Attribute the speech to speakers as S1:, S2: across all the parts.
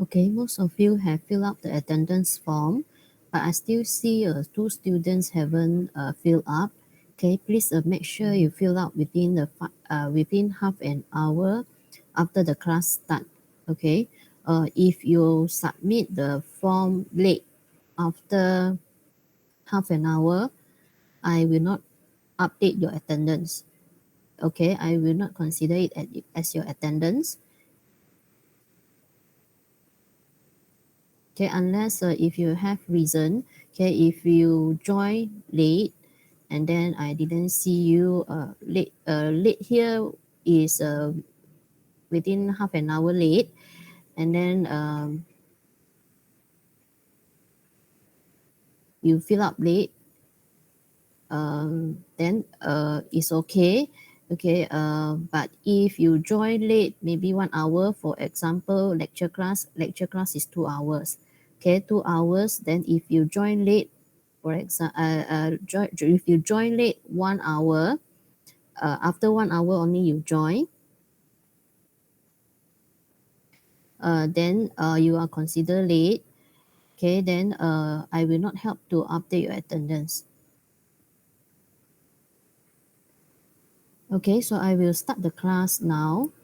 S1: Okay, most of you have filled up the attendance form, but I still see two students haven't filled up. Okay, please make sure you fill up within half an hour after the class start. Okay, if you submit the form late after half an hour, I will not update your attendance. Okay, I will not consider it as your attendance. Okay, unless if you have reason. Okay, if you join late and then I didn't see you late here is within half an hour late, and then you fill up late, then it's okay. Okay, but if you join late, maybe 1 hour, for example, lecture class is 2 hours. Okay, 2 hours. Then if you join late, for example, if you join late 1 hour, after 1 hour only you join, then you are considered late. Okay, then I will not help to update your attendance. Okay, so I will start the class now.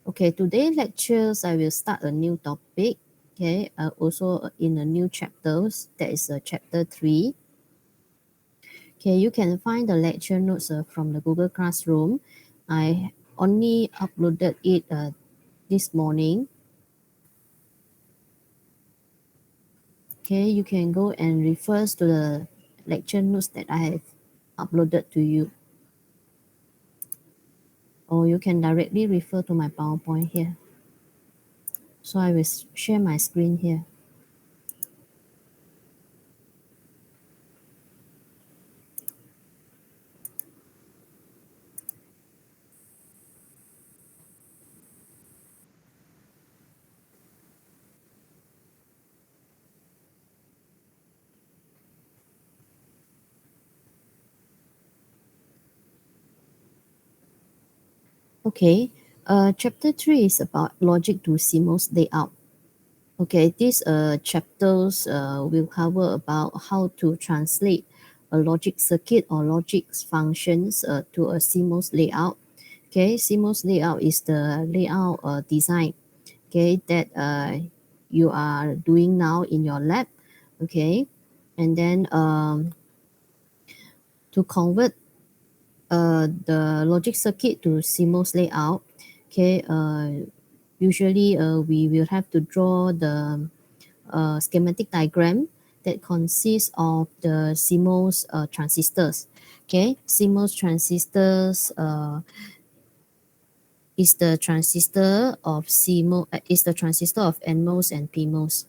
S1: Okay, today lectures I will start a new topic. Okay, also in a new chapters, that is chapter 3. Okay, you can find the lecture notes from the Google Classroom. I only uploaded it this morning. Okay, you can go and refer to the lecture notes that I have uploaded to you. Or you can directly refer to my PowerPoint here. So I will share my screen here. Okay, chapter 3 is about logic to CMOS layout. Okay, these chapters will cover about how to translate a logic circuit or logic functions to a CMOS layout. Okay, CMOS layout is the layout design, okay, that you are doing now in your lab. Okay, and then to convert the logic circuit to CMOS layout, okay, usually we will have to draw the schematic diagram that consists of the CMOS transistors. Okay, CMOS transistors is the transistor of CMOS is the transistor of NMOS and PMOS.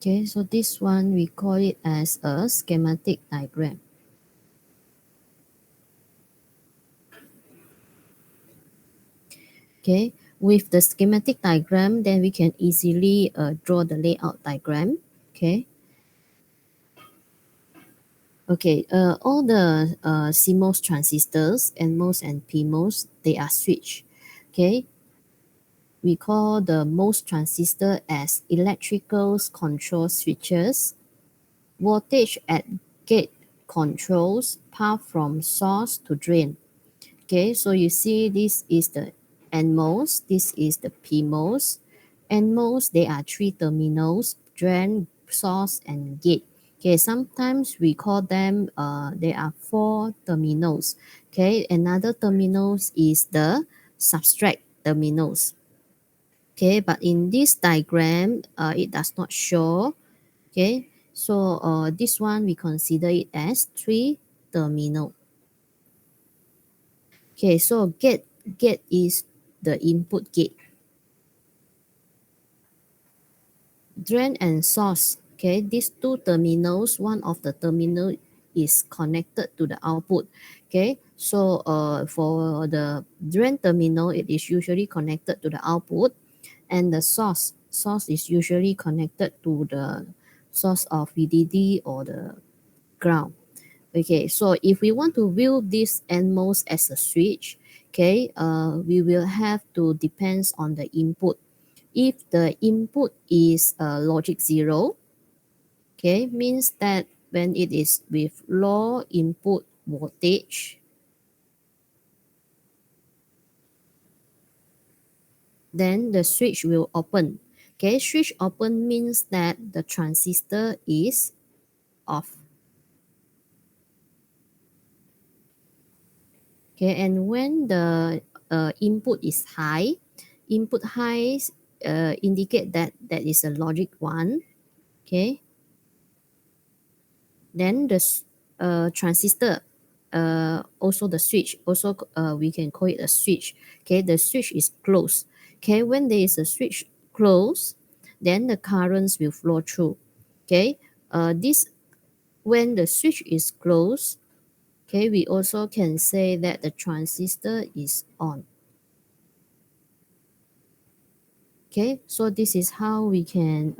S1: Okay, so this one we call it as a schematic diagram. Okay, with the schematic diagram, then we can easily draw the layout diagram. Okay. Okay, all the CMOS transistors, NMOS and PMOS, they are switch. Okay, we call the MOS transistor as electrical control switches. Voltage at gate controls path from source to drain. Okay, so you see this is the NMOS, this is the PMOS. NMOS, there are three terminals, drain, source, and gate. Okay, sometimes we call them, there are four terminals. Okay, another terminals is the substrate terminals. Okay, but in this diagram, it does not show. Okay, so this one we consider it as three terminal. Okay, so gate is the input gate. Drain and source. Okay, these two terminals, one of the terminal is connected to the output. Okay, so for the drain terminal, it is usually connected to the output, and the source is usually connected to the source of VDD or the ground. Okay, so if we want to view this NMOS as a switch, okay, we will have to depends on the input. If the input is logic 0, okay, means that when it is with low input voltage, then the switch will open. Okay, switch open means that the transistor is off. Okay, and when the input is high, input high indicate that that is a logic 1. Okay, then the transistor, also the switch, also we can call it a switch. Okay, the switch is closed. Okay, when there is a switch closed, then the currents will flow through. Okay, this when the switch is closed, okay, we also can say that the transistor is on. Okay, so this is how we can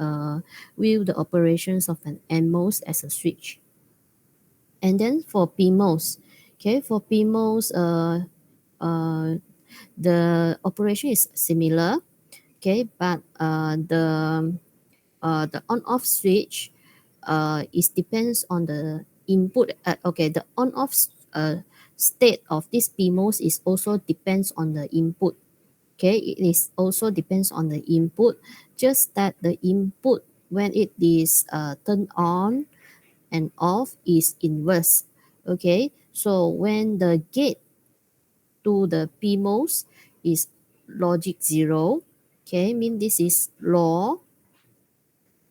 S1: view the operations of an NMOS as a switch. And then for PMOS, okay, for PMOS, uh, the operation is similar, okay, but the on-off switch is depends on the input. Okay, the on-off state of this PMOS is also depends on the input. Okay, it is also depends on the input, just that the input when it is turned on and off is inverse. Okay, so when the gate to the PMOS is logic 0, okay, mean this is low,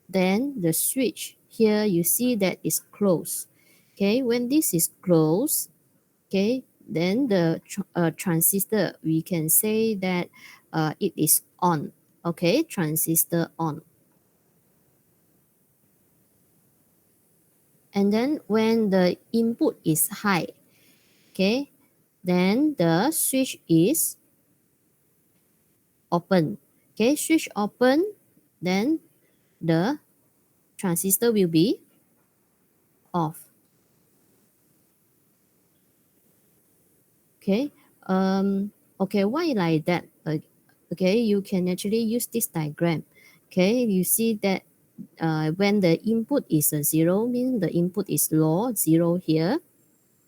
S1: then the switch here you see that is closed. Okay, when this is closed, okay, then the transistor, we can say that it is on. Okay, transistor on. And then when the input is high, okay, then the switch is open. Okay, switch open, then the transistor will be off. Okay, okay, why like that? Okay, you can actually use this diagram. Okay, you see that when the input is a 0, means the input is low, 0 here,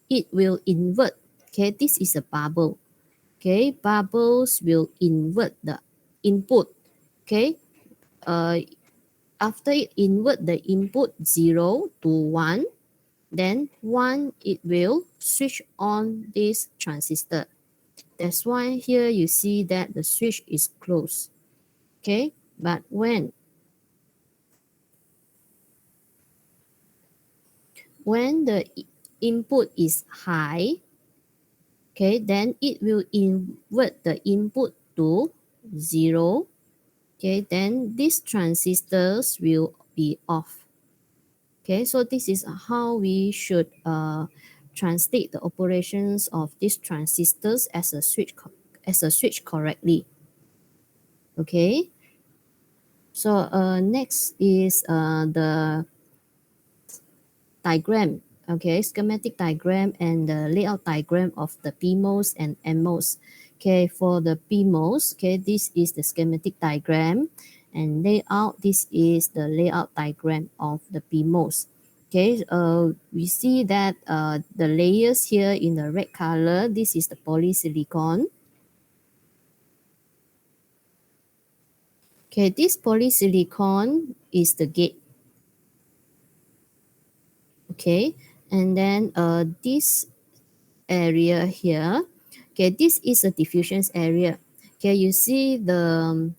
S1: it will invert. Okay, this is a bubble. Okay, bubbles will invert the input. Okay, uh, after it invert the input 0 to 1, then 1 it will switch on this transistor. That's why here you see that the switch is closed. Okay, but when the input is high, okay, then it will invert the input to 0. Okay, then these transistors will be off. Okay, so this is how we should translate the operations of these transistors as a switch correctly. Okay, so next is the diagram. Okay, schematic diagram and the layout diagram of the PMOS and NMOS. Okay, for the PMOS, okay, this is the schematic diagram, and layout, this is the layout diagram of the PMOS. Okay, we see that the layers here in the red color, this is the polysilicon. Okay, this polysilicon is the gate. Okay, and then this area here, okay, this is a diffusion area. Okay, you see the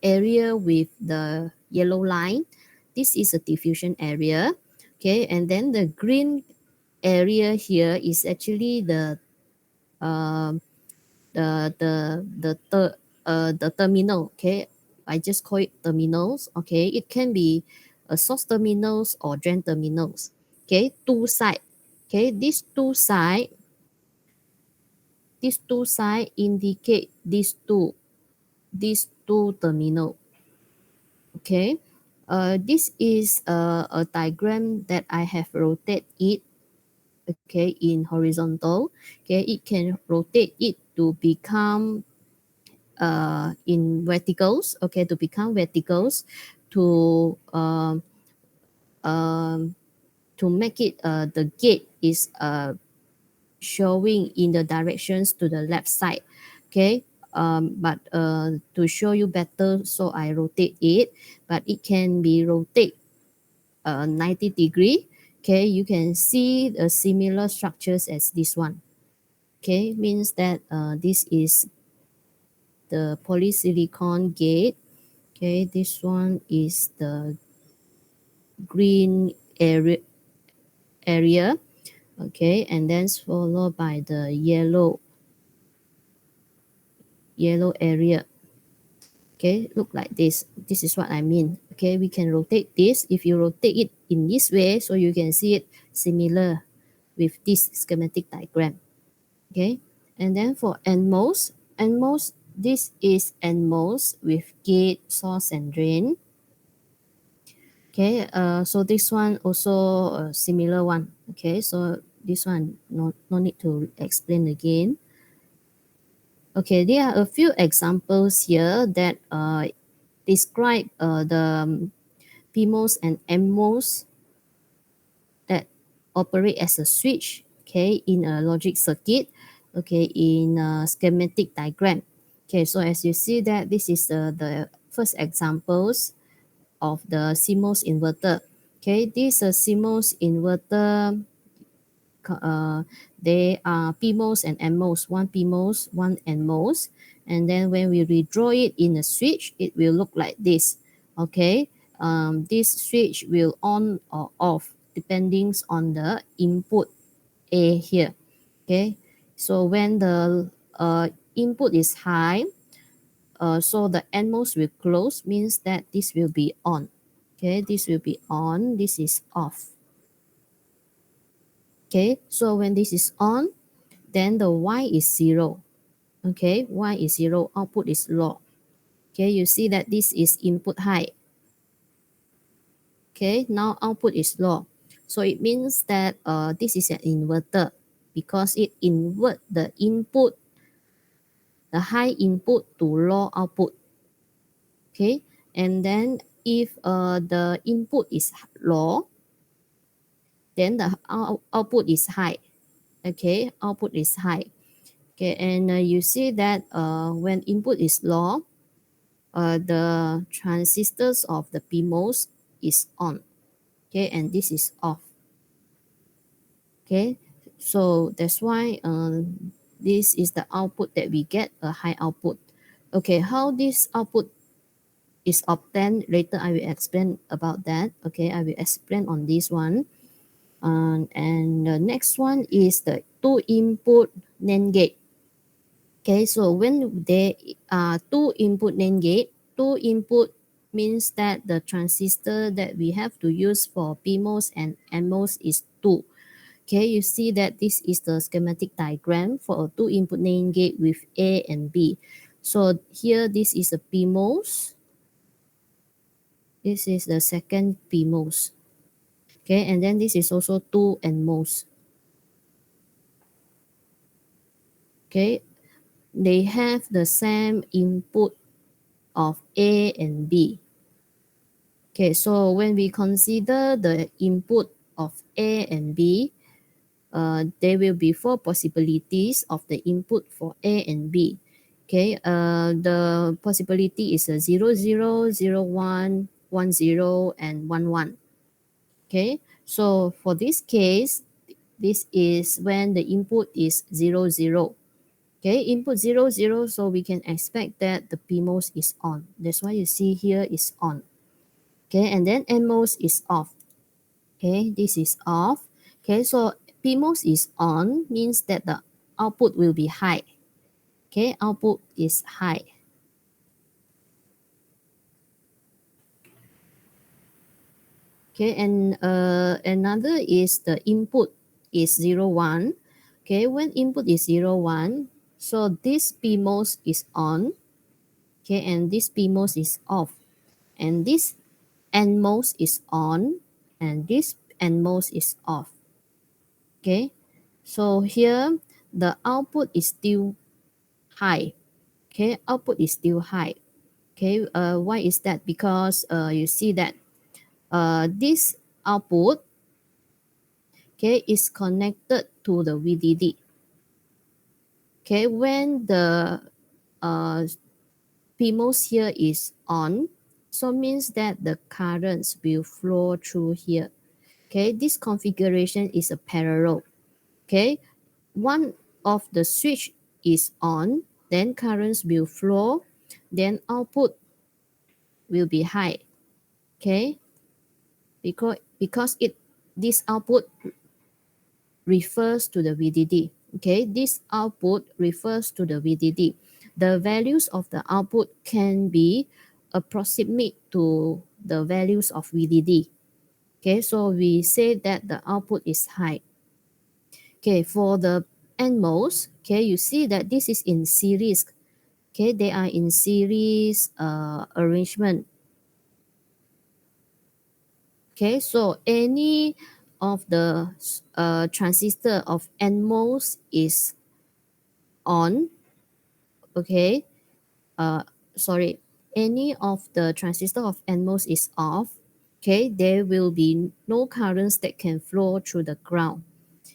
S1: area with the yellow line, this is a diffusion area. Okay, and then the green area here is actually the um, the terminal. Okay, I just call it terminals. Okay, it can be source terminals or drain terminals. Okay, two side. Okay, these two side indicate these two terminal. Okay, this is a diagram that I have rotate it. Okay, in horizontal. Okay, it can rotate it to become in verticals. Okay, to become verticals, to um, to make it the gate is showing in the directions to the left side. Okay, but to show you better, so I rotate it, but it can be rotate 90 degree. Okay, you can see the similar structures as this one. Okay, means that this is the polysilicon gate. Okay, this one is the green area. Okay, and then followed by the yellow area. Okay, look like this. This is what I mean. Okay, we can rotate this. If you rotate it in this way, so you can see it similar with this schematic diagram. Okay, and then for NMOS, this is NMOS with gate, source, and drain. Okay, so this one also a similar one. Okay, so this one no need to explain again. Okay, there are a few examples here that describe the PMOS and NMOS that operate as a switch. Okay, in a logic circuit. Okay, in a schematic diagram. Okay, so as you see that this is the first examples of the CMOS inverter. Okay, this CMOS inverter, uh, they are PMOS and NMOS, one PMOS, one NMOS. And then when we redraw it in a switch, it will look like this. Okay, this switch will on or off depending on the input A here. Okay, so when the input is high, so the NMOS will close, means that this will be on. Okay, this will be on, this is off. Okay, so when this is on, then the Y is 0. Okay, Y is 0, output is low. Okay, you see that this is input high. Okay, now output is low. So it means that this is an inverter because it invert the input, the high input to low output. Okay, and then if the input is low, then the output is high. Okay, output is high. Okay, and you see that when input is low, the transistors of the PMOS is on. Okay, and this is off. Okay, so that's why this is the output that we get, a high output. Okay, how this output is obtained, later I will explain about that. Okay, I will explain on this one. And the next one is the two input NAND gate. Okay, so when there are two input NAND gate, two input means that the transistor that we have to use for PMOS and NMOS is 2. Okay, you see that this is the schematic diagram for a two input NAND gate with A and B. So here this is a PMOS. This is the second PMOS. Okay, and then this is also 2 NMOS. Okay, they have the same input of A and B. Okay, so when we consider the input of A and B, there will be 4 possibilities of the input for A and B. Okay, the possibility is a 0, 0, 0, 1, 1, 0, and 1, 1. Okay, so for this case, this is when the input is 0, 0. Okay, input 0, 0, so we can expect that the PMOS is on. That's why you see here is on. Okay, and then NMOS is off. Okay, this is off. Okay, so PMOS is on means that the output will be high. Okay, output is high. Okay, and another is the input is 0, 1. Okay, when input is 0, 1, so this PMOS is on, okay, and this PMOS is off, and this NMOS is on, and this NMOS is off. Okay, so here the output is still high. Okay, output is still high. Okay, why is that? Because you see that this output, okay, is connected to the VDD. Okay, when the uh, PMOS here is on, so means that the currents will flow through here. Okay, this configuration is a parallel. Okay, one of the switch is on, then currents will flow, then output will be high. Okay, because it this output refers to the VDD. Okay, this output refers to the VDD. The values of the output can be approximate to the values of VDD. Okay, so we say that the output is high. Okay, for the NMOS, okay, you see that this is in series. Okay, they are in series arrangement. Okay, so any of the transistor of NMOS is on, okay, uh, sorry, any of the transistor of NMOS is off, okay, there will be no currents that can flow through the ground.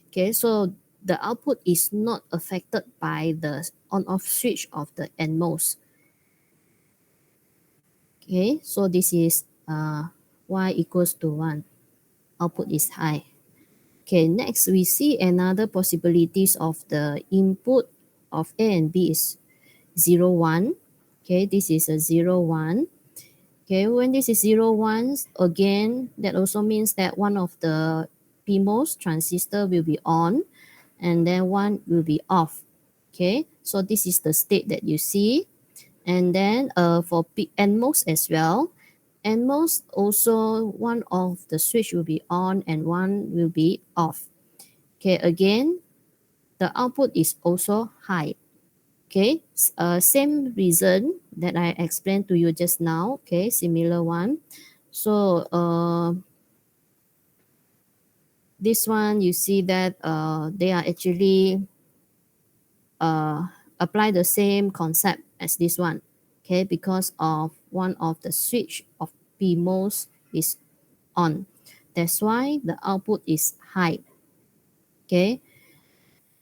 S1: Okay, so the output is not affected by the on-off switch of the NMOS. Okay, so this is y equals to 1. Output is high. Okay, next we see another possibilities of the input of A and B is 0, 1. Okay, this is a 0, 1. Okay, when this is 0, 1, again, that also means that one of the PMOS transistor will be on and then one will be off. Okay, so this is the state that you see. And then for NMOS as well, NMOS also one of the switch will be on and one will be off. Okay, again, the output is also high. Okay, same reason that I explained to you just now. Okay, similar one. So this one you see that they are actually uh, apply the same concept as this one. Okay, because of one of the switch of PMOS is on. That's why the output is high. Okay,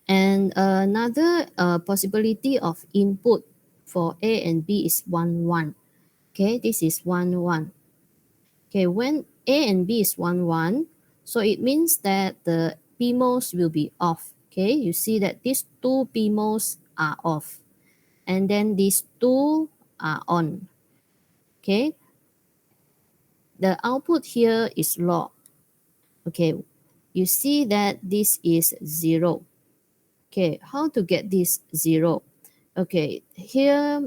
S1: and another possibility of input for A and B is 1, 1. Okay, this is 1, 1. Okay, when A and B is 1, 1, so it means that the PMOS will be off. Okay, you see that these two PMOS are off, and then these two are on. Okay, the output here is low. Okay, you see that this is 0. Okay, how to get this 0? Okay, here,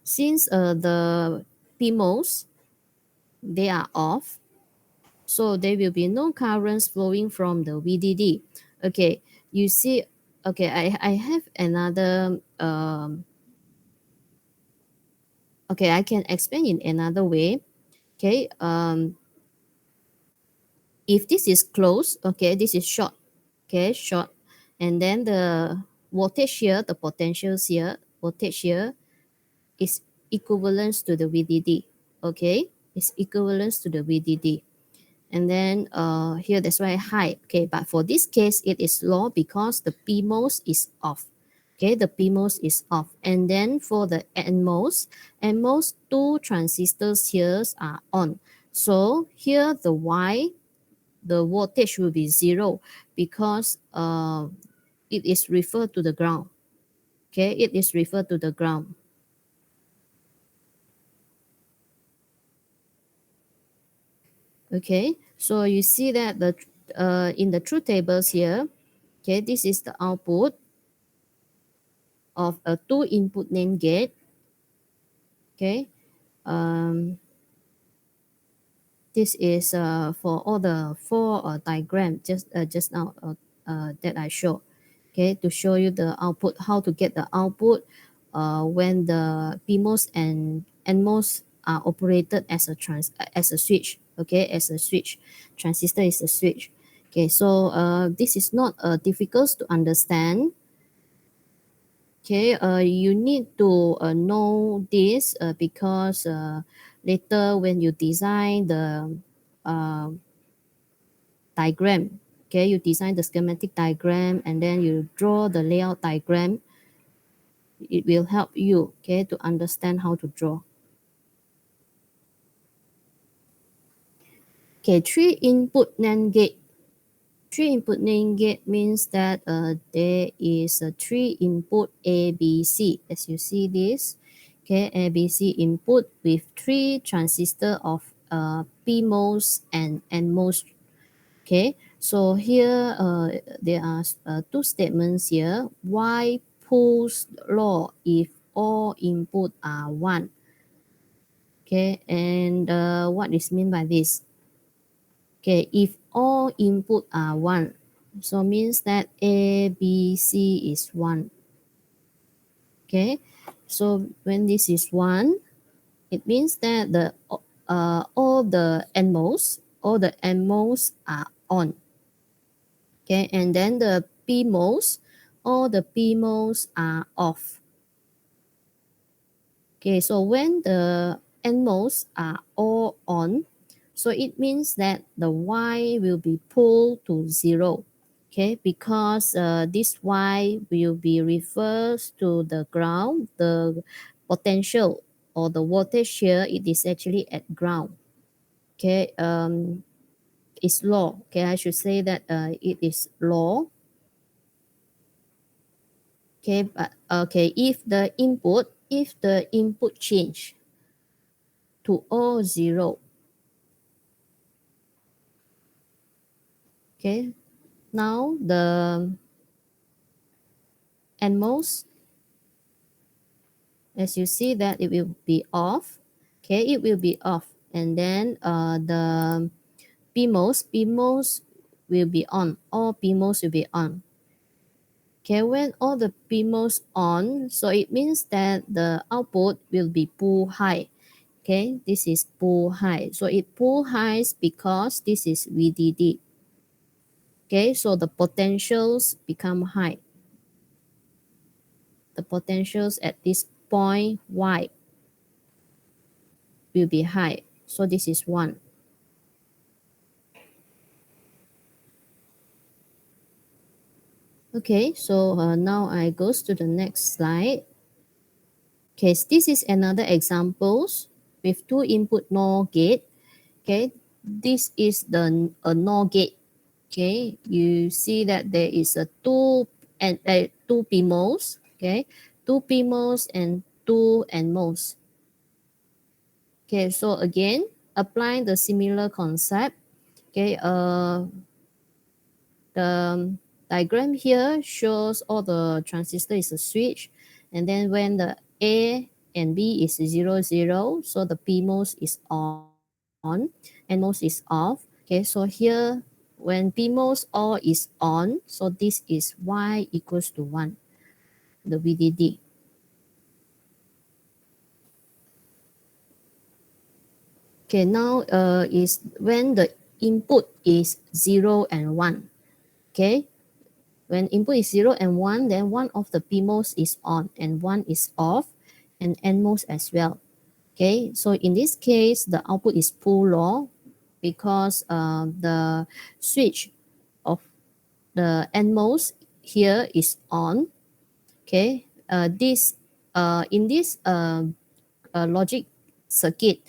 S1: since the PMOS, they are off, so there will be no currents flowing from the VDD. Okay, you see, okay, I have another, okay, I can explain in another way. Okay, if this is closed, okay, this is short, okay, short, and then the voltage here, the potentials here, voltage here is equivalent to the VDD, okay, it's equivalent to the VDD. And then here, that's why high. Okay, but for this case, it is low because the PMOS is off. Okay, the PMOS is off. And then for the NMOS, two transistors here are on. So here the Y, the voltage will be 0 because it is referred to the ground. Okay, it is referred to the ground. Okay, so you see that the in the truth tables here, Okay, this is the output of a two input NAND gate. Okay, um, this is for all the four diagram just now that I showed. Okay, to show you the output, how to get the output when the PMOS and NMOS are operated as as a switch. Okay, as a switch, transistor is a switch. Okay, so this is not difficult to understand. Okay, you need to know this because later when you design the uh, diagram, okay, you design the schematic diagram and then you draw the layout diagram, it will help you, okay, to understand how to draw. Okay, three input NAND gate. Three input NAND gate means that there is a three input ABC. As you see this, okay, ABC input with three transistor of PMOS and NMOS. Okay, so here there are two statements here. Why Poole's law if all input are one? Okay, and what is mean by this? Okay, if all input are one, so means that A, B, C is one. Okay, so when this is one, it means that all the NMOS are on. Okay, and then the PMOS, all the PMOS are off. Okay, so when the NMOS are all on, so it means that the Y will be pulled to zero. Okay, because this Y will be refers to the ground, the potential or the voltage here, it is actually at ground. Okay, it's law. Okay, I should say that it is law. Okay, but okay, if the input change to all zero, okay, now the NMOS, as you see that it will be off. Okay, it will be off, and then the PMOS will be on. All PMOS will be on. Okay, when all the PMOS on, so it means that the output will be pull high. Okay, this is pull high. So it pull high because this is VDD. Okay, so the potentials become high. The potentials at this point Y will be high. So this is 1. Okay, so now I goes to the next slide. Okay, so this is another examples with two input NOR gate. Okay, this is the a NOR gate. Okay, you see that there is a two PMOS. Okay, two PMOS and two NMOS. Okay, so again, applying the similar concept. Okay, the diagram here shows all the transistor is a switch, and then when the A and B is 0, 0, so the PMOS is on, NMOS is off. Okay, so here when PMOS all is on, so this is Y equals to 1, the VDD. Okay, now is when the input is 0 and 1. Okay, when input is 0 and 1, then one of the PMOS is on and one is off, and NMOS as well. Okay, so in this case, the output is pull law because the switch of the NMOS here is on. Okay, this in this logic circuit,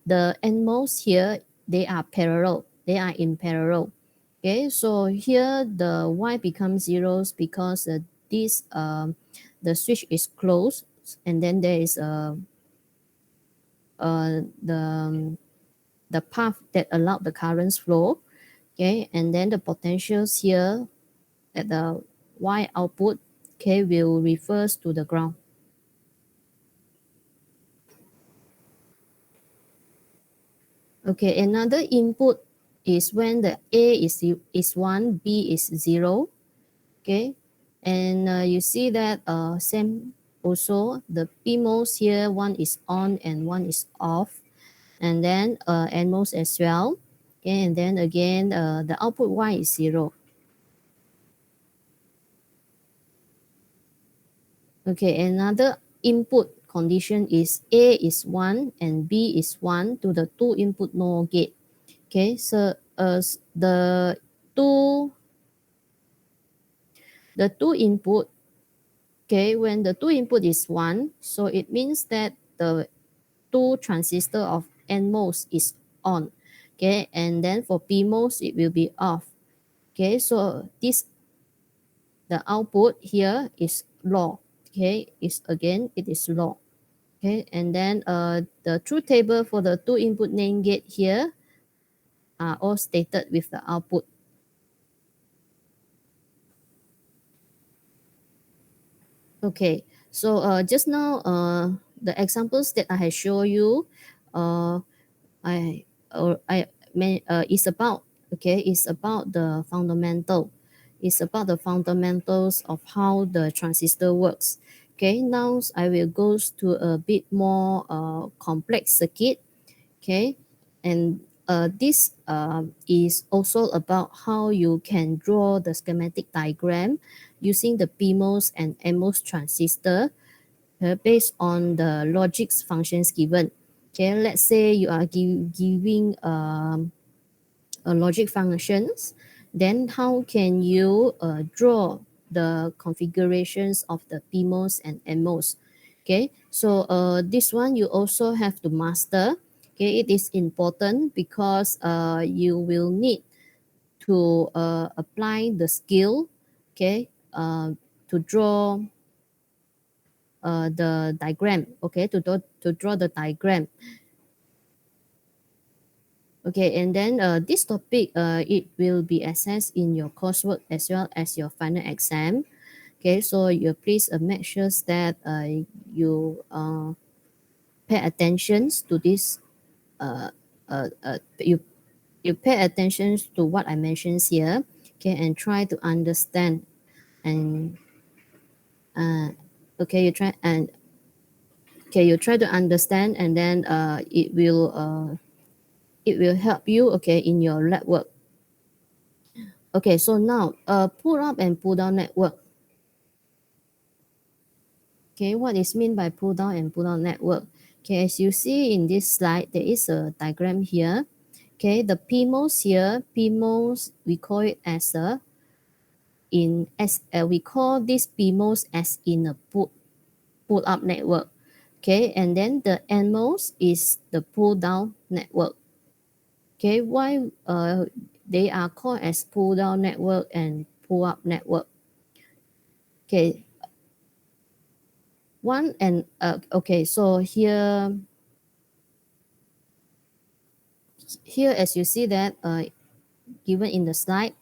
S1: the NMOS here, they are parallel. They are in parallel. Okay, so here the Y becomes zeros because this the switch is closed, and then there is uh, the the path that allowed the currents flow. Okay, and then the potentials here at the Y output, okay, will refers to the ground. Okay, another input is when the A is 1, B is 0. Okay, and you see that same also the PMOS here, one is on and one is off, and then NMOS as well. Okay, and then again the output Y is 0. Okay, another input condition is A is 1 and B is 1 to the two input NOR gate. Okay, so two the two input, okay, when the two input is 1, so it means that the two transistor of NMOS is on. Okay, and then for PMOS it will be off. Okay, so this the output here is low. Okay, is again it is low. Okay, and then the truth table for the two input NAND gate here are all stated with the output. Okay, so just now the examples that I have shown you, uh, I may is about, okay, it's about the fundamental. It's about the fundamentals of how the transistor works. Okay, now I will go to a bit more complex circuit. Okay, and this is also about how you can draw the schematic diagram using the PMOS and NMOS transistor based on the logics functions given. Okay, let's say you are giving a logic functions, then how can you draw the configurations of the PMOS and NMOS? Okay, so this one you also have to master. Okay, it is important because you will need to apply the skill, okay, to draw the diagram, okay, to draw the diagram. Okay, and then this topic, it will be assessed in your coursework as well as your final exam. Okay, so you please make sure that you pay attention to this. You pay attention to what I mentioned here. Okay, and try to understand and uh, okay, you try to understand, and then it will help you, okay, in your lab work. Okay, so now pull up and pull down network. Okay, what is mean by pull down and pull down network? Okay, as you see in this slide, there is a diagram here. Okay, the PMOS here, PMOS, we call it as a we call this PMOS as in a pull up network. Okay, and then the NMOS is the pull down network. Okay, why they are called as pull down network and pull up network? Okay, one and okay, so here as you see that given in the slide,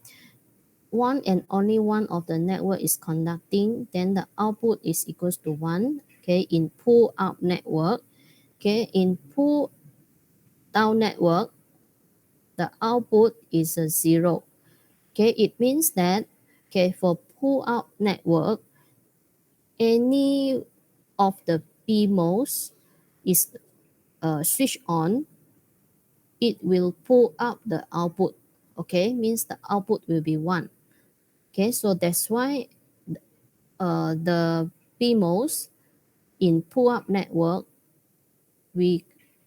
S1: one and only one of the network is conducting, then the output is equals to 1. Okay, in pull up network. Okay, in pull down network, the output is a 0. Okay, it means that, okay, for pull up network, any of the PMOS is switched on, it will pull up the output. Okay, means the output will be 1. Okay, so that's why the PMOS in pull up network, we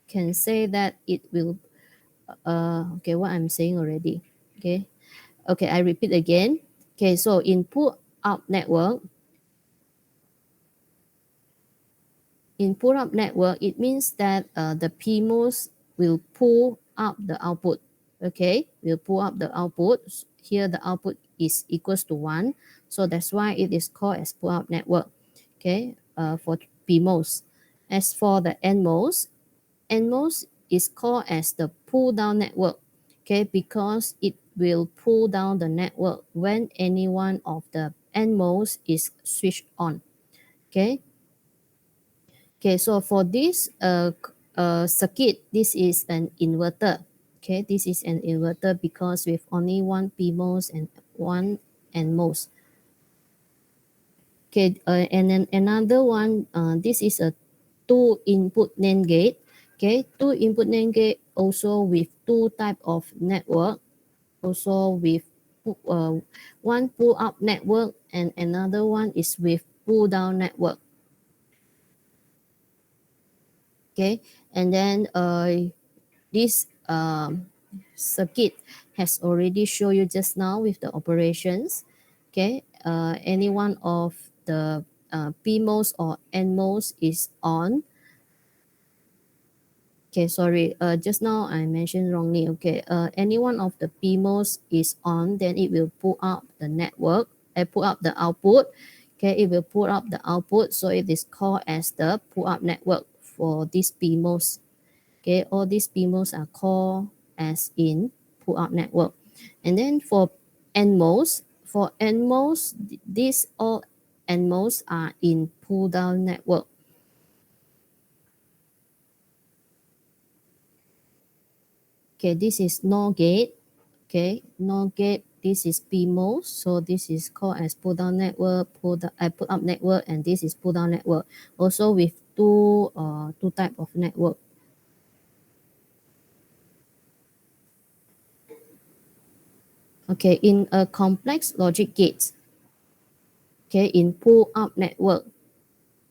S1: can say that it will okay, what I'm saying already. Okay, okay, I repeat again. Okay, so in pull up network, it means that the PMOS will pull up the output. Okay, will pull up the output. Here the output is equals to 1. So that's why it is called as pull up network. Okay, for PMOS. As for the NMOS is called as the pull down network. Okay, because it will pull down the network when any one of the NMOS is switched on. Okay. Okay, so for this circuit, this is an inverter. Okay, this is an inverter because with only one PMOS and one NMOS. Okay, and then another one, this is a two input NAND gate. Okay, two input NAND gate also with two type of network, also with one pull up network and another one is with pull down network. Okay, and then this circuit has already shown you just now with the operations. Okay, any one of the PMOS or NMOS is on. Okay, sorry, just now I mentioned wrongly. Okay, any one of the PMOS is on, then it will pull up the network, pull up the output. Okay, it will pull up the output, so it is called as the pull up network for this PMOS. Okay, all these PMOS are called as in pull up network. And then for NMOS, these all NMOS are in pull down network. Okay, this is NOR gate. Okay, NOR gate, this is PMOS. So this is called as pull down network, pull up network, and this is pull down network. Also with two type of network. Okay, in a complex logic gates, okay, in pull up network,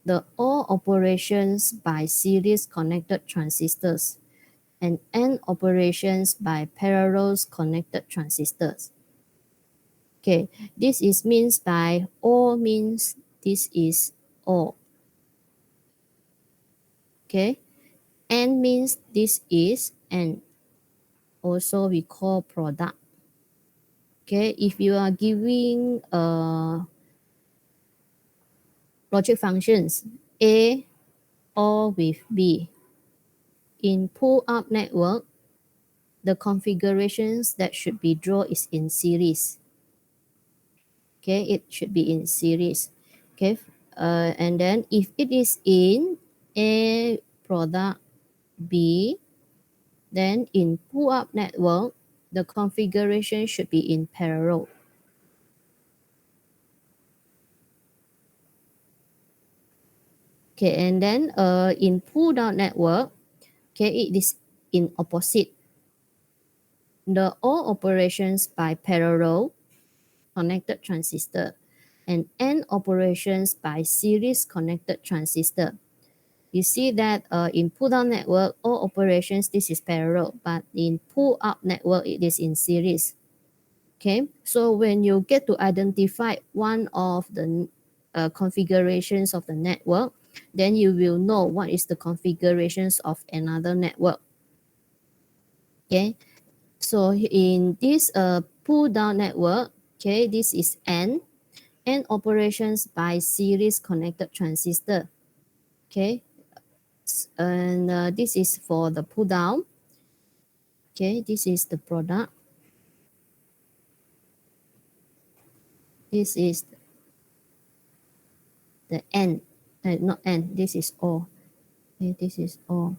S1: the all operations by series connected transistors and AND operations by parallel connected transistors. Okay, this is means by all means this is all. Okay, AND means this is and also we call product. Okay, if you are giving logic functions A or with B in pull up network, the configurations that should be drawn is in series. Okay, it should be in series. Okay, and then if it is in A product B, then in pull up network, the configuration should be in parallel. Okay, and then in pull down network, okay, it is in opposite. The all operations by parallel connected transistor and AND operations by series connected transistor. You see that in pull down network, all operations, this is parallel, but in pull up network, it is in series. Okay, so when you get to identify one of the configurations of the network, then you will know what is the configurations of another network. Okay, so in this pull down network, okay, this is AND operations by series connected transistor. Okay, and this is for the pull down. Okay, this is the product. This is the AND, not AND, this is all. Okay, this is all.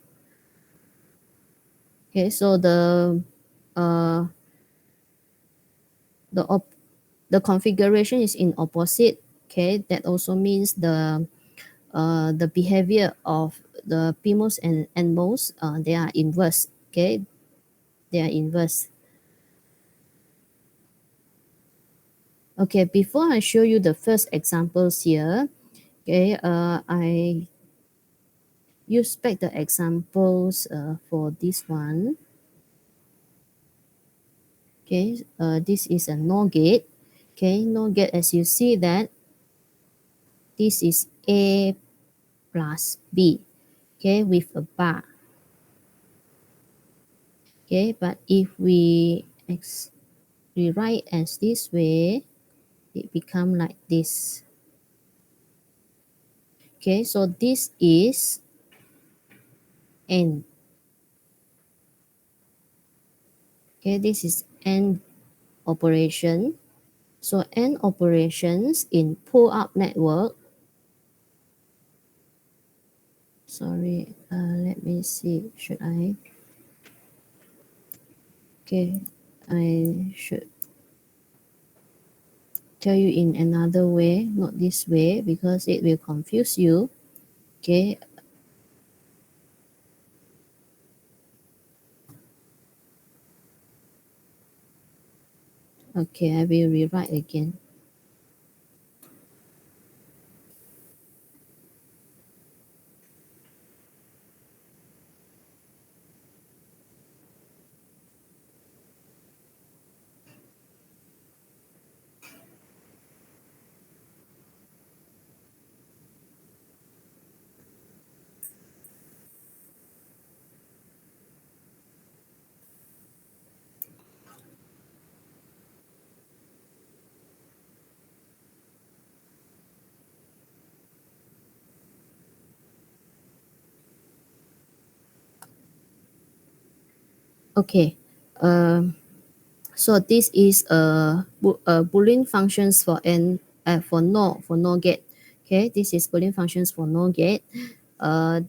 S1: Okay, so uh, the configuration is in opposite. Okay, that also means the behavior of the PMOS and NMOS, they are inverse. Okay, they are inverse. Okay, before I show you the first examples here, okay, I use back the examples for this one. Okay, this is a NOR gate. Okay, NOR gate, as you see that this is A plus B. Okay, with a bar. Okay, but if we rewrite as this way, it become like this. Okay, so this is N. Okay, this is N. operation. So AND operations in pull-up network. Sorry, let me see. Should I? Okay, I should tell you in another way, not this way, because it will confuse you. Okay, okay, I will rewrite again. Okay, um, so this is a Boolean functions for n for NOR gate. Okay, this is Boolean functions for NOR gate. Uh,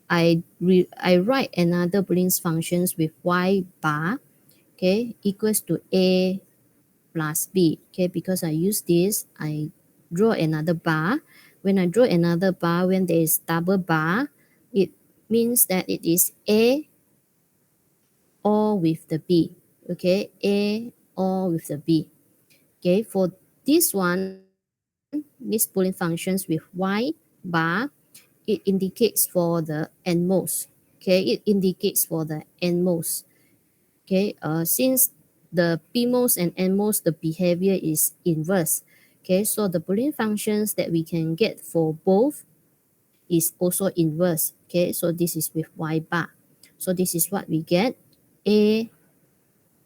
S1: I write another Boolean functions with y bar. Okay, equals to a plus b. Okay, because I use this, I draw another bar. When I draw another bar, when there is double bar, it means that it is a or with the b. Okay, a or with the b. Okay, for this one, this Boolean functions with y bar, it indicates for the endmost. Okay, it indicates for the endmost. Okay, since the pmost and nmost, the behavior is inverse. Okay, so the Boolean functions that we can get for both is also inverse. Okay, so this is with y bar. So this is what we get, a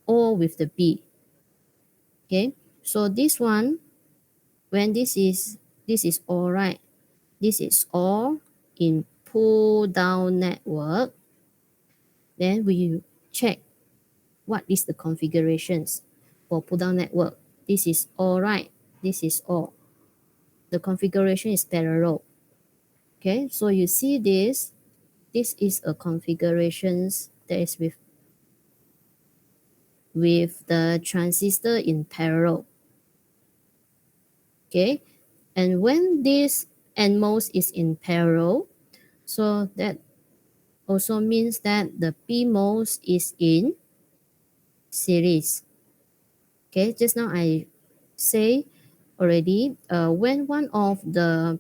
S1: or with the b. Okay, so this one, when this is all right, this is all in pull down network, then we check what is the configurations for pull down network. This is all right, this is all. The configuration is parallel. Okay, so you see this is a configurations that is with the transistor in parallel. Okay, and when this NMOS is in parallel, so that also means that the PMOS is in series. Okay, just now I say already, when one of the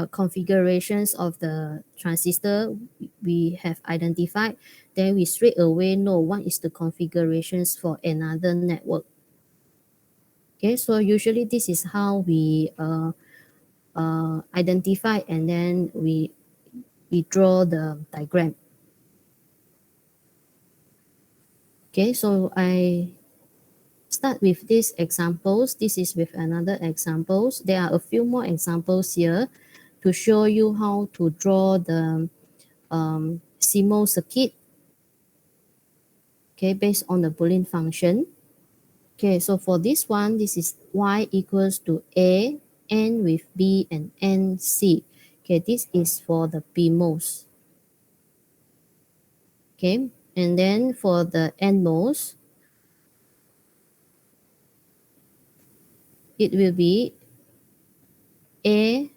S1: configurations of the transistor we have identified, then we straight away know what is the configurations for another network. Okay, so usually this is how we identify, and then we draw the diagram. Okay, so I start with these examples. This is with another examples. There are a few more examples here to show you how to draw the CMOS circuit, okay, based on the Boolean function. Okay, so for this one, this is y equals to a, n with b, and n c. Okay, this is for the PMOS. Okay, and then for the NMOS, it will be a,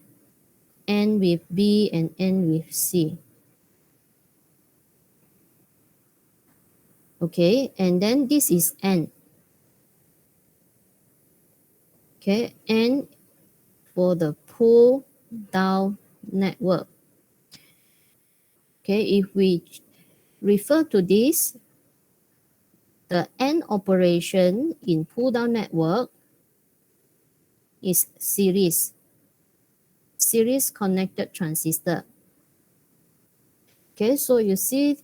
S1: n with b, and n with c. Okay, and then this is n. Okay, n for the pull down network. Okay, if we refer to this, the n operation in pull down network is series connected transistor. Okay, so you see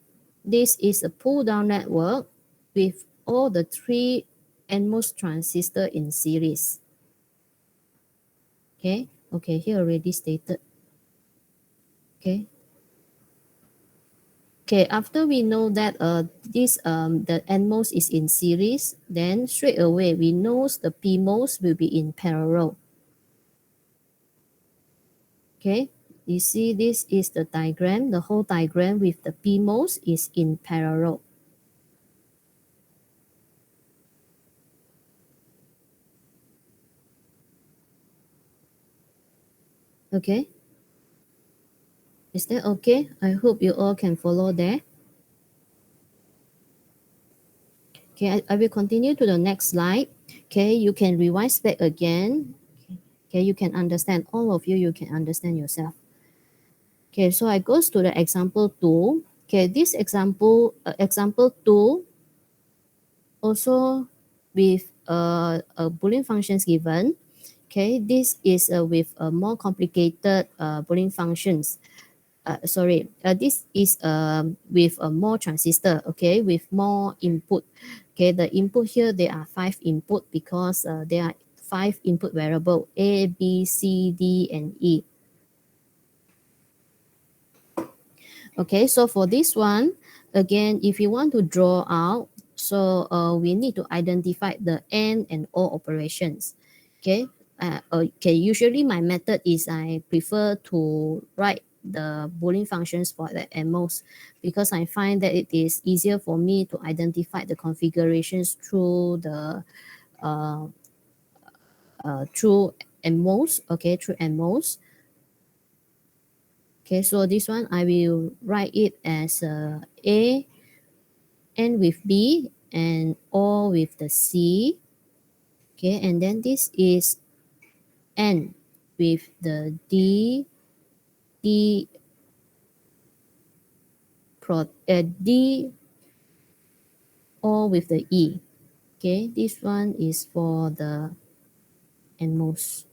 S1: this is a pull down network with all the three NMOS transistor in series. Okay, here already stated. Okay, Okay, after we know that this the NMOS is in series, then straight away we know the PMOS will be in parallel. Okay, you see this is the diagram. The whole diagram with the PMOS is in parallel. Okay, is that okay? I hope you all can follow there. Okay, I will continue to the next slide. Okay, you can revise back again. Okay, you can understand, all of you, you can understand yourself. Okay, so I goes to the example 2. Okay, this example 2 also with a Boolean functions given. Okay, this is with a more complicated Boolean functions. This is with a more transistor, okay, with more input. Okay, the input here, there are 5 input because there are 5 input variable A, B, C, D, and E. Okay, so for this one, again, if you want to draw out, so we need to identify the AND and OR operations. Okay, okay. Usually my method is I prefer to write the Boolean functions for the NMOS because I find that it is easier for me to identify the configurations through the uh, through NMOS. Okay, through NMOS. Okay, so this one I will write it as A N with B and O with the C. Okay, and then this is N with the D, D, D, O with the E. Okay, this one is for the NMOS.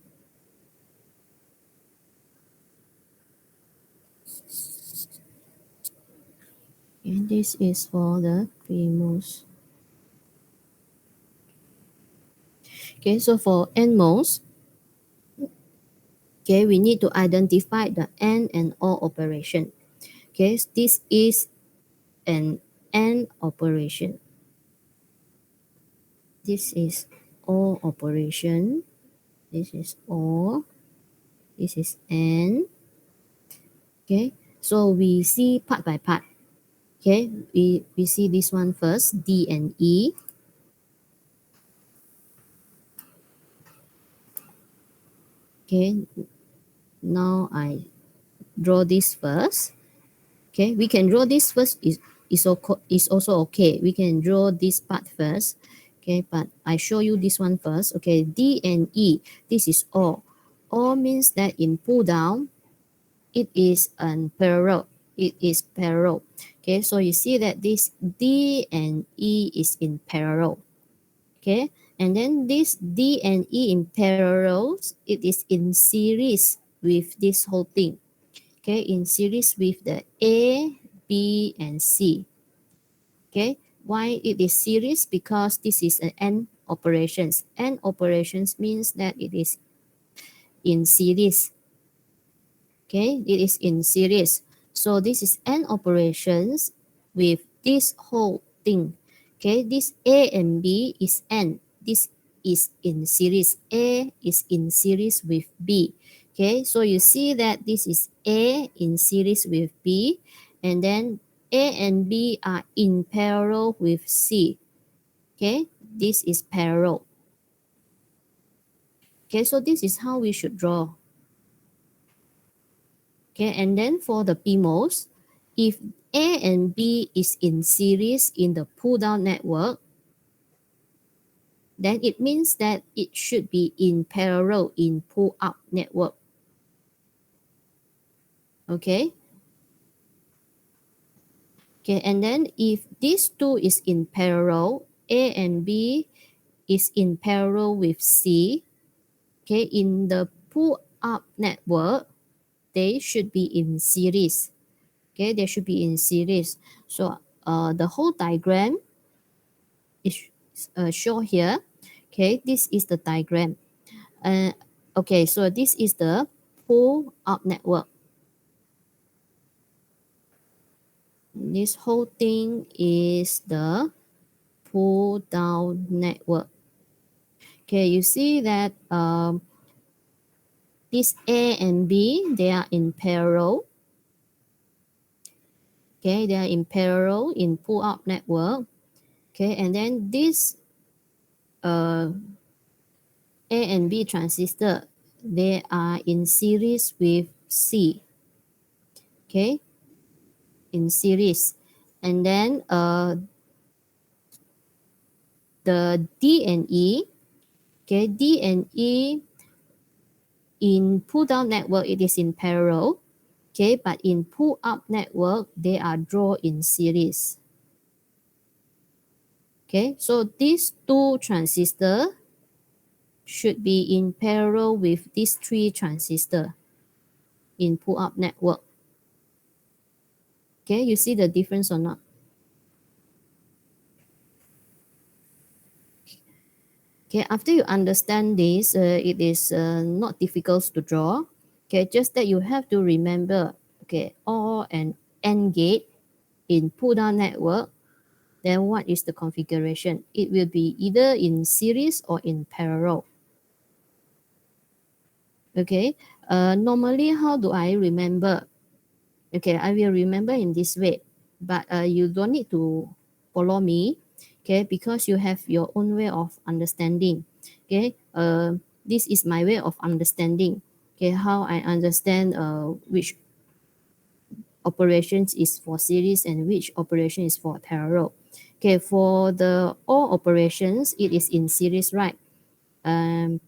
S1: And this is for the PMOS. Okay, so for NMOS, okay, we need to identify the N and O operation. Okay, this is an AND operation. This is O operation. This is O. This is AND. Okay, so we see part by part. Okay, we see this one first, D and E. Okay, now I draw this first. Okay, we can draw this first is also okay. We can draw this part first. Okay, but I show you this one first. Okay, D and E. This is O. O means that in pull down, it is parallel. It is parallel. Okay, so you see that this D and E is in parallel. Okay, and then this D and E in parallels, it is in series with this whole thing. Okay, in series with the A, B, and C. Okay, why it is series? Because this is an AND operations. AND operations means that it is in series. Okay, it is in series. So this is AND operations with this whole thing. Okay, this A and B is AND. This is in series. A is in series with B. Okay, so you see that this is A in series with B, and then A and B are in parallel with C. Okay, this is parallel. Okay, so this is how we should draw. Okay, and then for the PMOS, if A and B is in series in the pull down network, then it means that it should be in parallel in pull up network. Okay. Okay, and then if these two is in parallel, A and B is in parallel with C. Okay, in the pull up network, they should be in series. Okay, they should be in series. So the whole diagram is shown here. Okay, this is the diagram. Uh, okay, so this is the pull up network. This whole thing is the pull down network. Okay, you see that this A and B, they are in parallel. Okay, they are in parallel in pull up network. Okay, and then this uh, A and B transistor, they are in series with C. Okay, in series. And then the D and E, okay, D and E in pull down network, it is in parallel. Okay, but in pull up network, they are drawn in series. Okay, so these two transistors should be in parallel with these three transistors in pull up network. Okay, you see the difference or not? Okay, after you understand this, it is not difficult to draw. Okay, just that you have to remember, okay, OR and AND gate in pull down network, then what is the configuration? It will be either in series or in parallel. Okay, normally how do I remember? Okay, I will remember in this way, but you don't need to follow me, okay, because you have your own way of understanding. Okay, this is my way of understanding. Okay, how I understand which operations is for series and which operation is for parallel. Okay, for the all operations, it is in series, right? Um,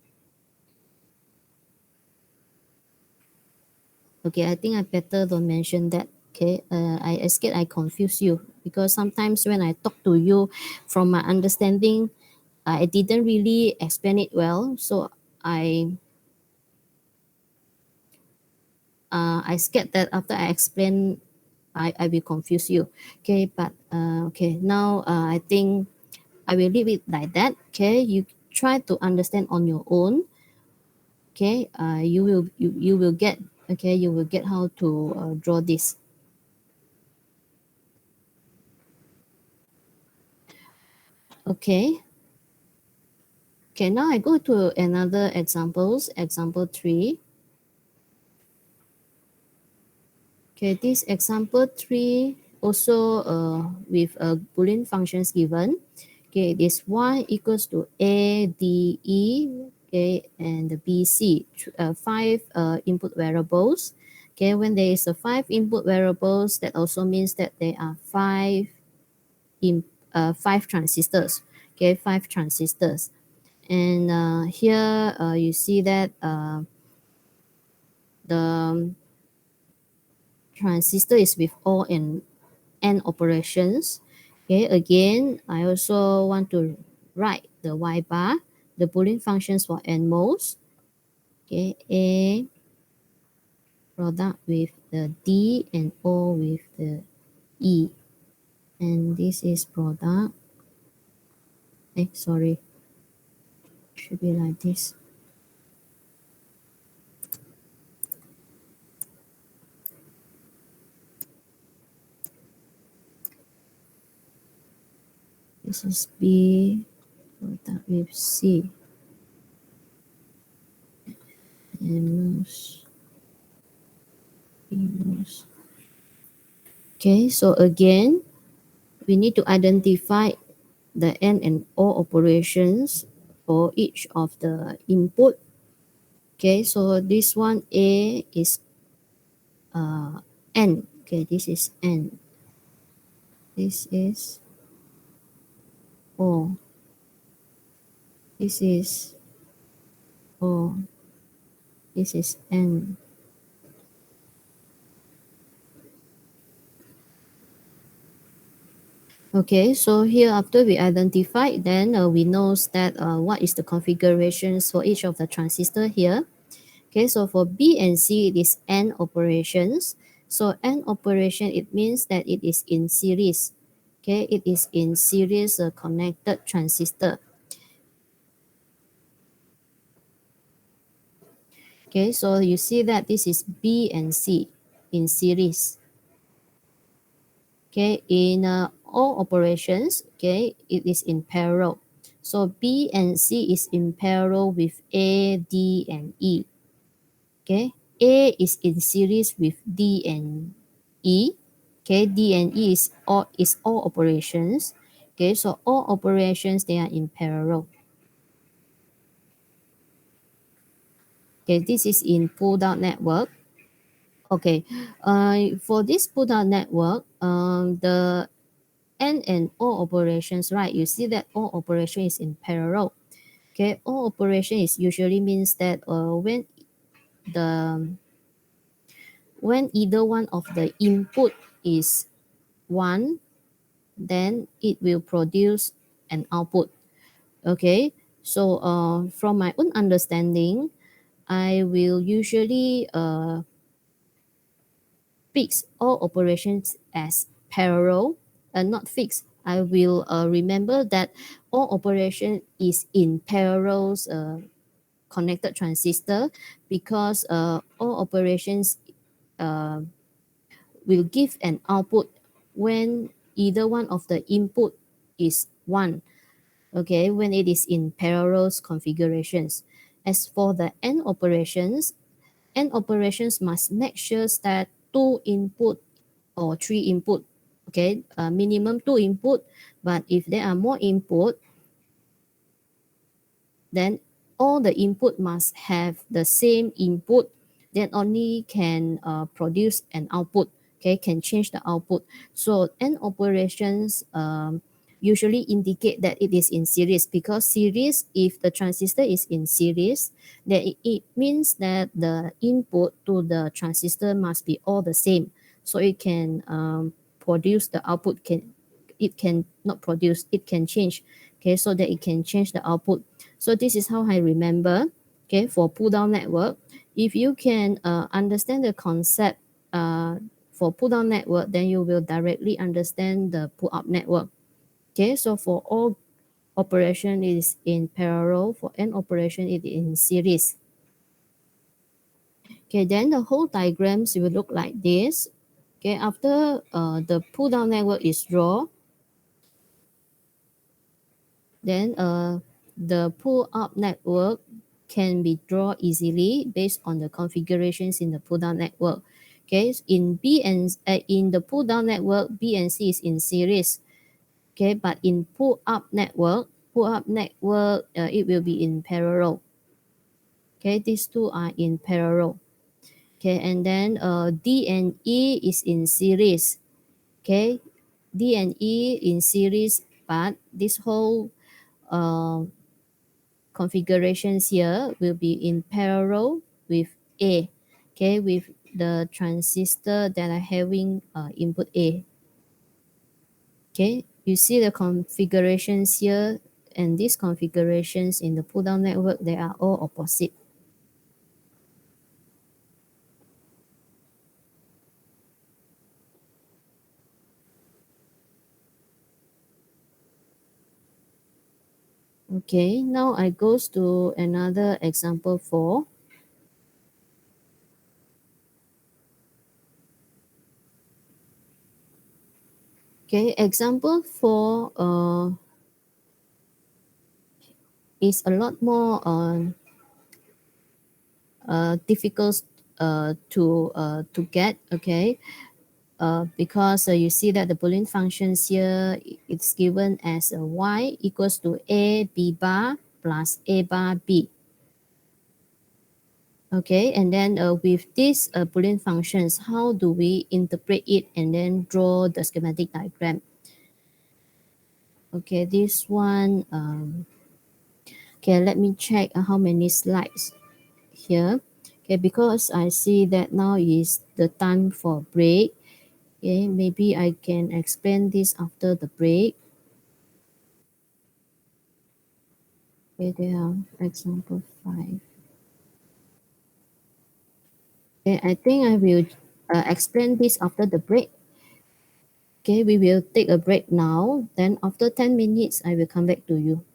S1: okay, I think I better don't mention that. Okay, I scared I confuse you because sometimes when I talk to you, from my understanding, I didn't really explain it well. So I I scared that after I explain, I will confuse you. Okay, but okay, now I think I will leave it like that. Okay, you try to understand on your own. Okay, you will get, okay, you will get how to draw this. Okay. Okay, now I go to another examples, example 3. Okay, this example 3 also with Boolean functions given. Okay, this y equals to a, d, e, okay, and the b, c, five input variables. Okay, when there is a 5 input variables, that also means that there are 5 in 5 transistors. Okay, 5 transistors. And here you see that the transistor is with all and AND operations. Okay, again, I also want to write the Y bar, the Boolean functions for NMOS. Okay, A product with the D and O with the E. And this is product. Sorry, should be like this. This is B product with C. NMOS, PMOS. Okay, so again, we need to identify the AND and OR operations for each of the input. Okay, so this one A is N. Okay, this is N. This is O. This is O. This is N. Okay, so here after we identify, then we know that what is the configurations for each of the transistor here. Okay, so for B and C, it is AND operations. So AND operation, it means that it is in series. Okay, it is in series connected transistor. Okay, so you see that this is B and C in series. Okay, in all operations, okay, it is in parallel. So B and C is in parallel with A, D, and E. Okay, A is in series with D and E. Okay, D and E is all operations. Okay, so all operations they are in parallel. Okay, this is in pull down network. Okay, for this pull down network, the and all operations, right? You see that all operation is in parallel. Okay, all operation is usually means that the when either one of the input is one, then it will produce an output. Okay, so from my own understanding, I will usually fix all operations as parallel and not fixed. I will remember that all operation is in parallels connected transistor because all operations uh, will give an output when either one of the input is one. Okay, when it is in parallels configurations. As for the AND operations must make sure that two input or three input, okay, minimum two input, but if there are more input, then all the input must have the same input, then only can produce an output, okay, can change the output. So n operations usually indicate that it is in series because series, if the transistor is in series, then it means that the input to the transistor must be all the same, so it can produce the output, it can not produce, it can change, okay, so that it can change the output. So this is how I remember, okay, for pull down network. If you can understand the concept for pull down network, then you will directly understand the pull up network. Okay, so for all operation it is in parallel, for n operation it is in series. Okay, then the whole diagrams will look like this. Okay, after the pull down network is drawn, then the pull up network can be drawn easily based on the configurations in the pull down network. Okay, in the pull down network, B and C is in series. Okay, but in pull up network, it will be in parallel. Okay, these two are in parallel. Okay, and then D and E is in series. Okay, D and E in series, but this whole uh, configurations here will be in parallel with A, okay, with the transistor that are having input A. Okay, you see the configurations here, and these configurations in the pull down network, they are all opposite. Okay, now I goes to another example 4. Okay, example 4 is a lot more difficult to get. Okay, because you see that the Boolean functions here, it's given as y equals to a b bar plus a bar b. Okay, and then with these Boolean functions, how do we interpret it and then draw the schematic diagram? Okay, this one, okay, let me check how many slides here. Okay, because I see that now is the time for break. Okay, maybe I can explain this after the break. Okay, there are example 5. Okay, I think I will explain this after the break. Okay, we will take a break now. Then after 10 minutes, I will come back to you.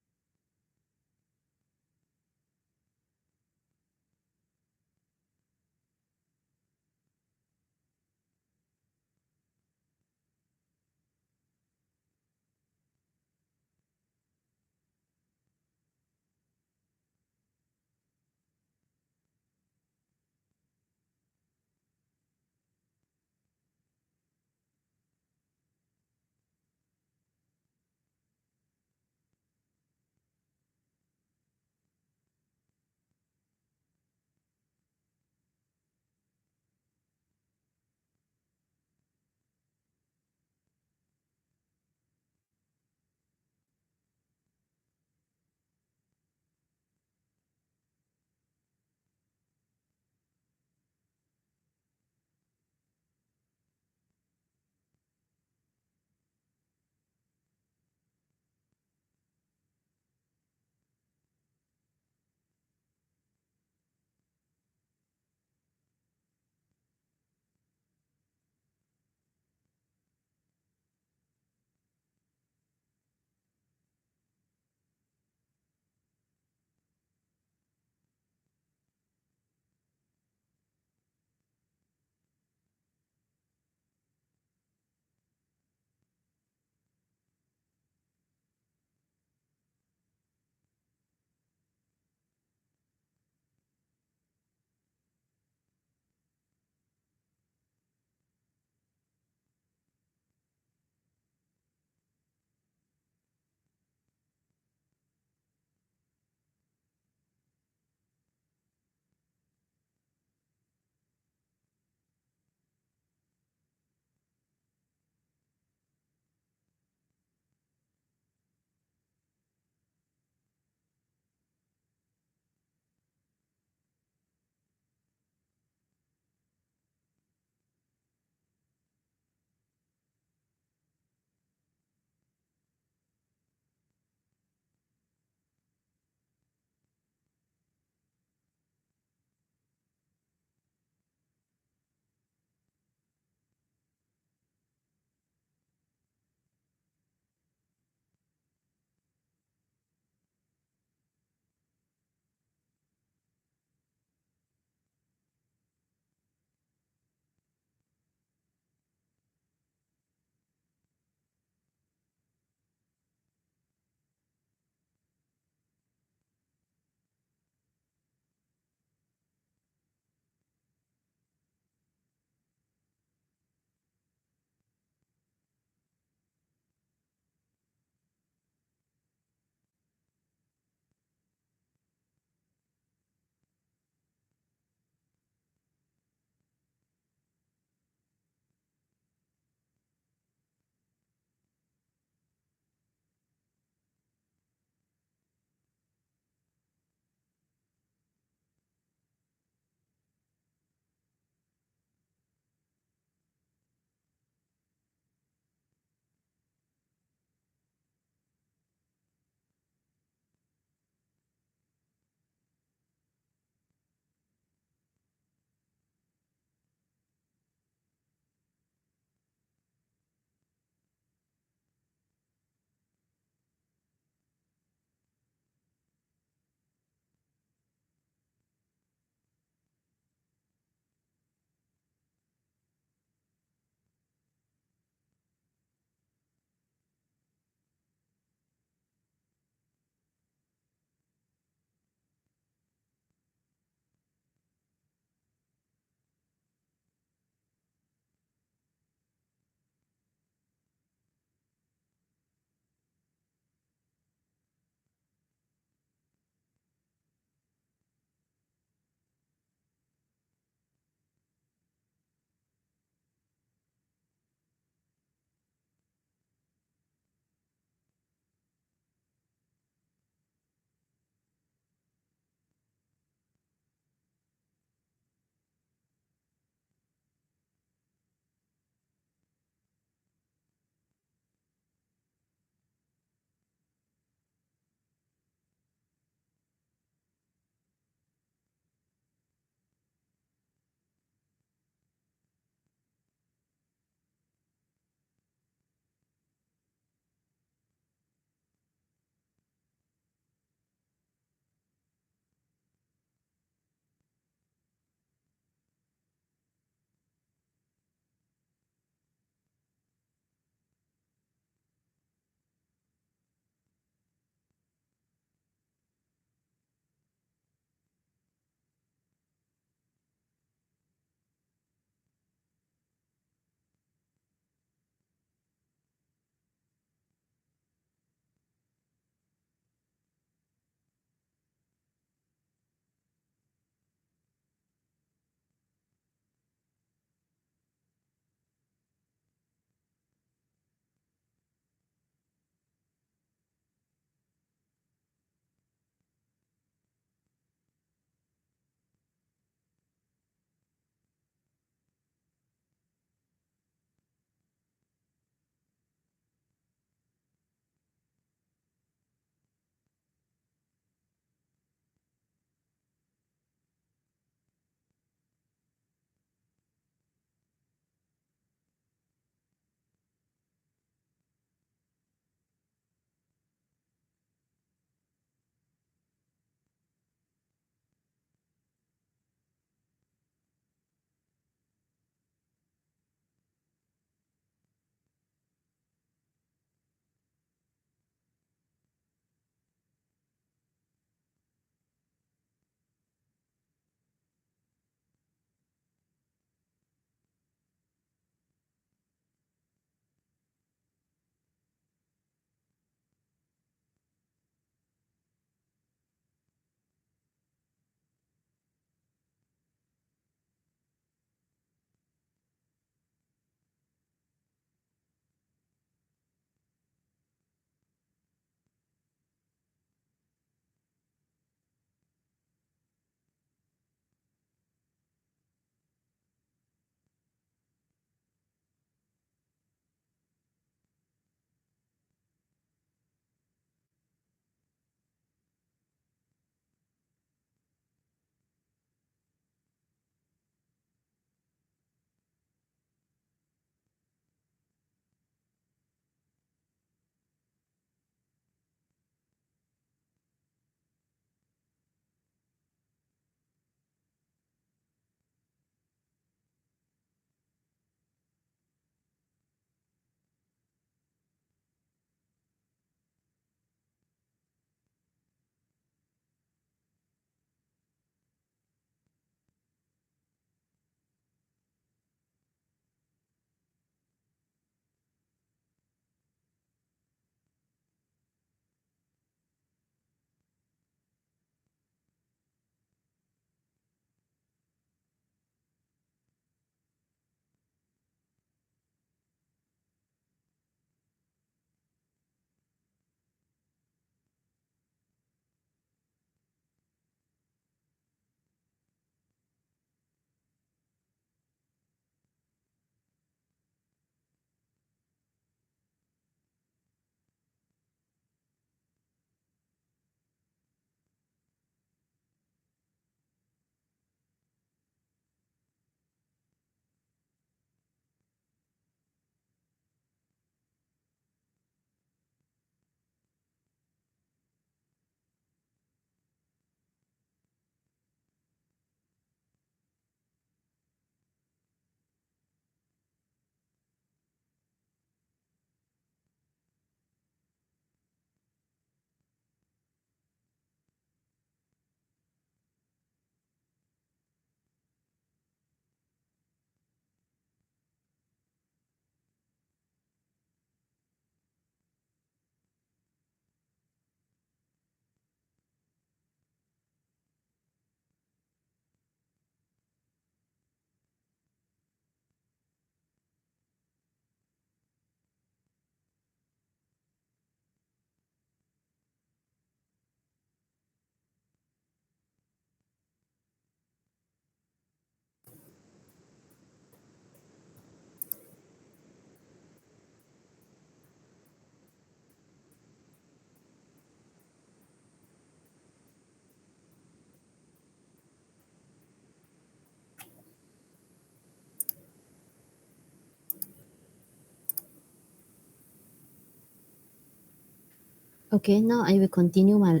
S1: Okay, now I will continue my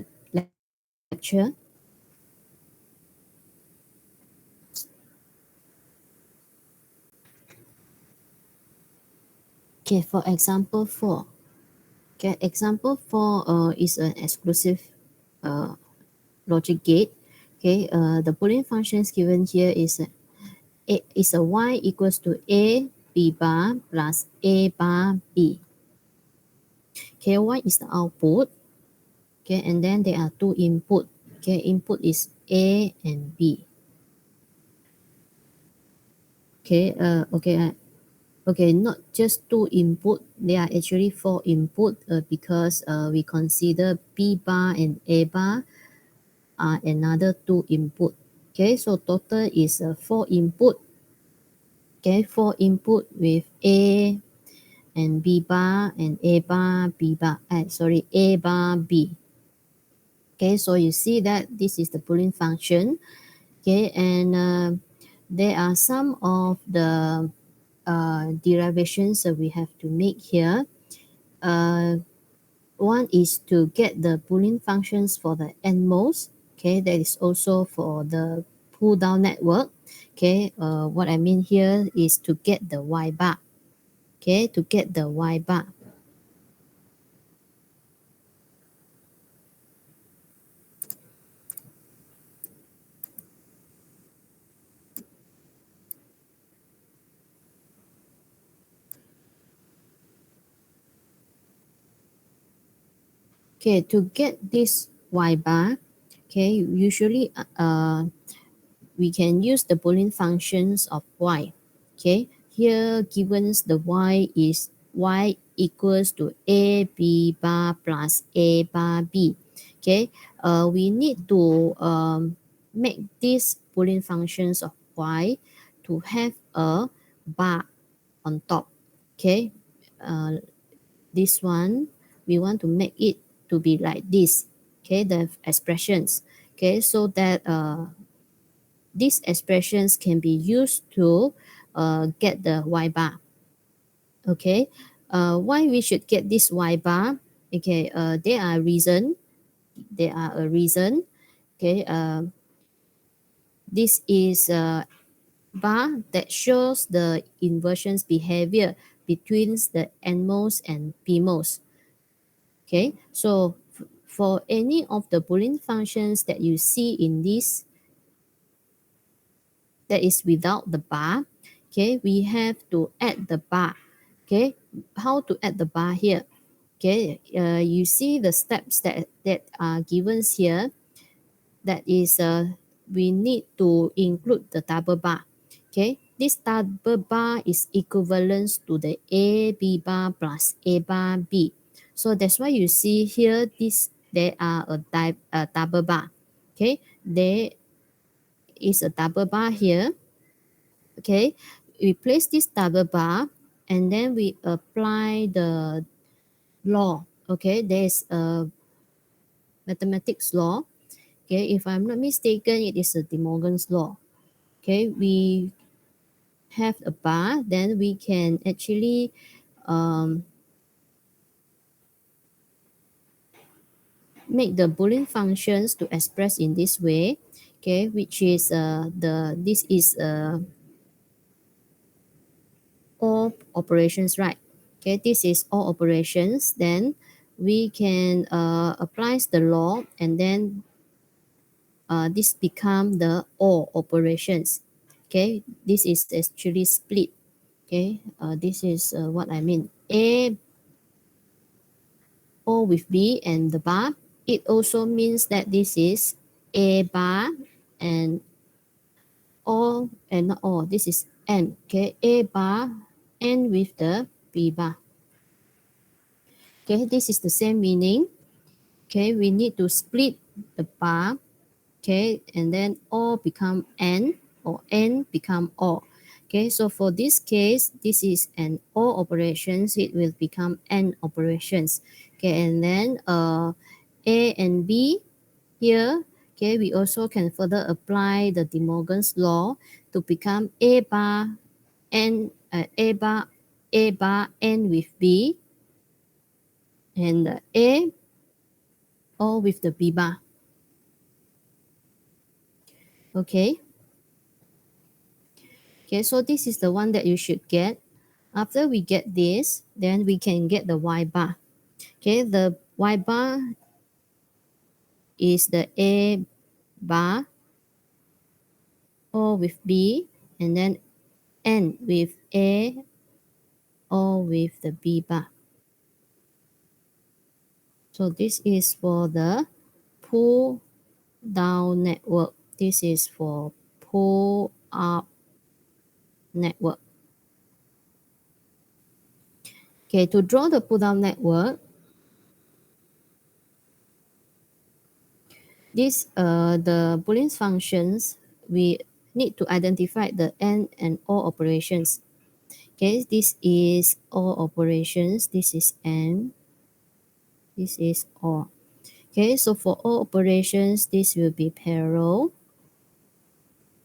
S1: lecture. Okay, for example 4. Okay, example 4 is an exclusive uh, logic gate. Okay, the Boolean functions given here is a y equals to a b bar plus a bar b. Okay, y is the output. Okay, and then there are two input. Okay, input is a and b. Okay, not just two input. There are actually four input because we consider b bar and a bar are another two input. Okay, so total is four input. Okay, four input with a and b bar and a bar b bar. Sorry, a bar b. Okay, so you see that this is the Boolean function. Okay, and there are some of the derivations that we have to make here. One is to get the Boolean functions for the n-most. Okay, that is also for the pull down network. Okay, what I mean here is to get the y bar. Okay, to get the y bar. Okay, to get this y bar, okay, usually we can use the Boolean functions of y. Okay, here given the y is y equals to a b bar plus a bar b. Okay, we need to make these Boolean functions of y to have a bar on top. Okay, uh, this one we want to make it to be like this. Okay, the expressions. Okay, so that these expressions can be used to get the y bar. Okay, why we should get this y bar? Okay, there are reason. There are a reason. Okay, this is a bar that shows the inversions behavior between the n-most and p-most. Okay, so for any of the Boolean functions that you see in this that is without the bar, okay, we have to add the bar. Okay, how to add the bar here? Okay, you see the steps that are given here. That is, we need to include the double bar. Okay, this double bar is equivalent to the a b bar plus a bar b. So that's why you see here this there are a double bar. Okay, there is a double bar here. Okay, we place this double bar and then we apply the law. Okay, there is a mathematics law. Okay, if I'm not mistaken, it is a De Morgan's law. Okay, we have a bar, then we can actually um, make the Boolean functions to express in this way. Okay, which is this is all operations, right? Okay, this is all operations. Then we can apply the law, and then this become the all operations. Okay, this is actually split. Okay, this is what I mean. A all with B and the bar. It also means that this is A bar and all and not all. This is N. Okay, A bar and with the B bar. Okay, this is the same meaning. Okay, we need to split the bar. Okay, and then all become N or N become all. Okay, so for this case, this is an all operations. It will become N operations. Okay, and then A and B here. Okay, we also can further apply the De Morgan's law to become A bar N A bar N with B and A all with the B bar. Okay. Okay, so this is the one that you should get. After we get this, then we can get the Y bar. Okay, the Y bar is the A bar, all with B, and then N with A, all with the B bar. So this is for the pull down network. This is for pull up network. Okay, to draw the pull down network, this the Boolean functions, we need to identify the AND and OR operations. Okay, this is OR operations. This is AND. This is OR. Okay, so for all operations, this will be parallel.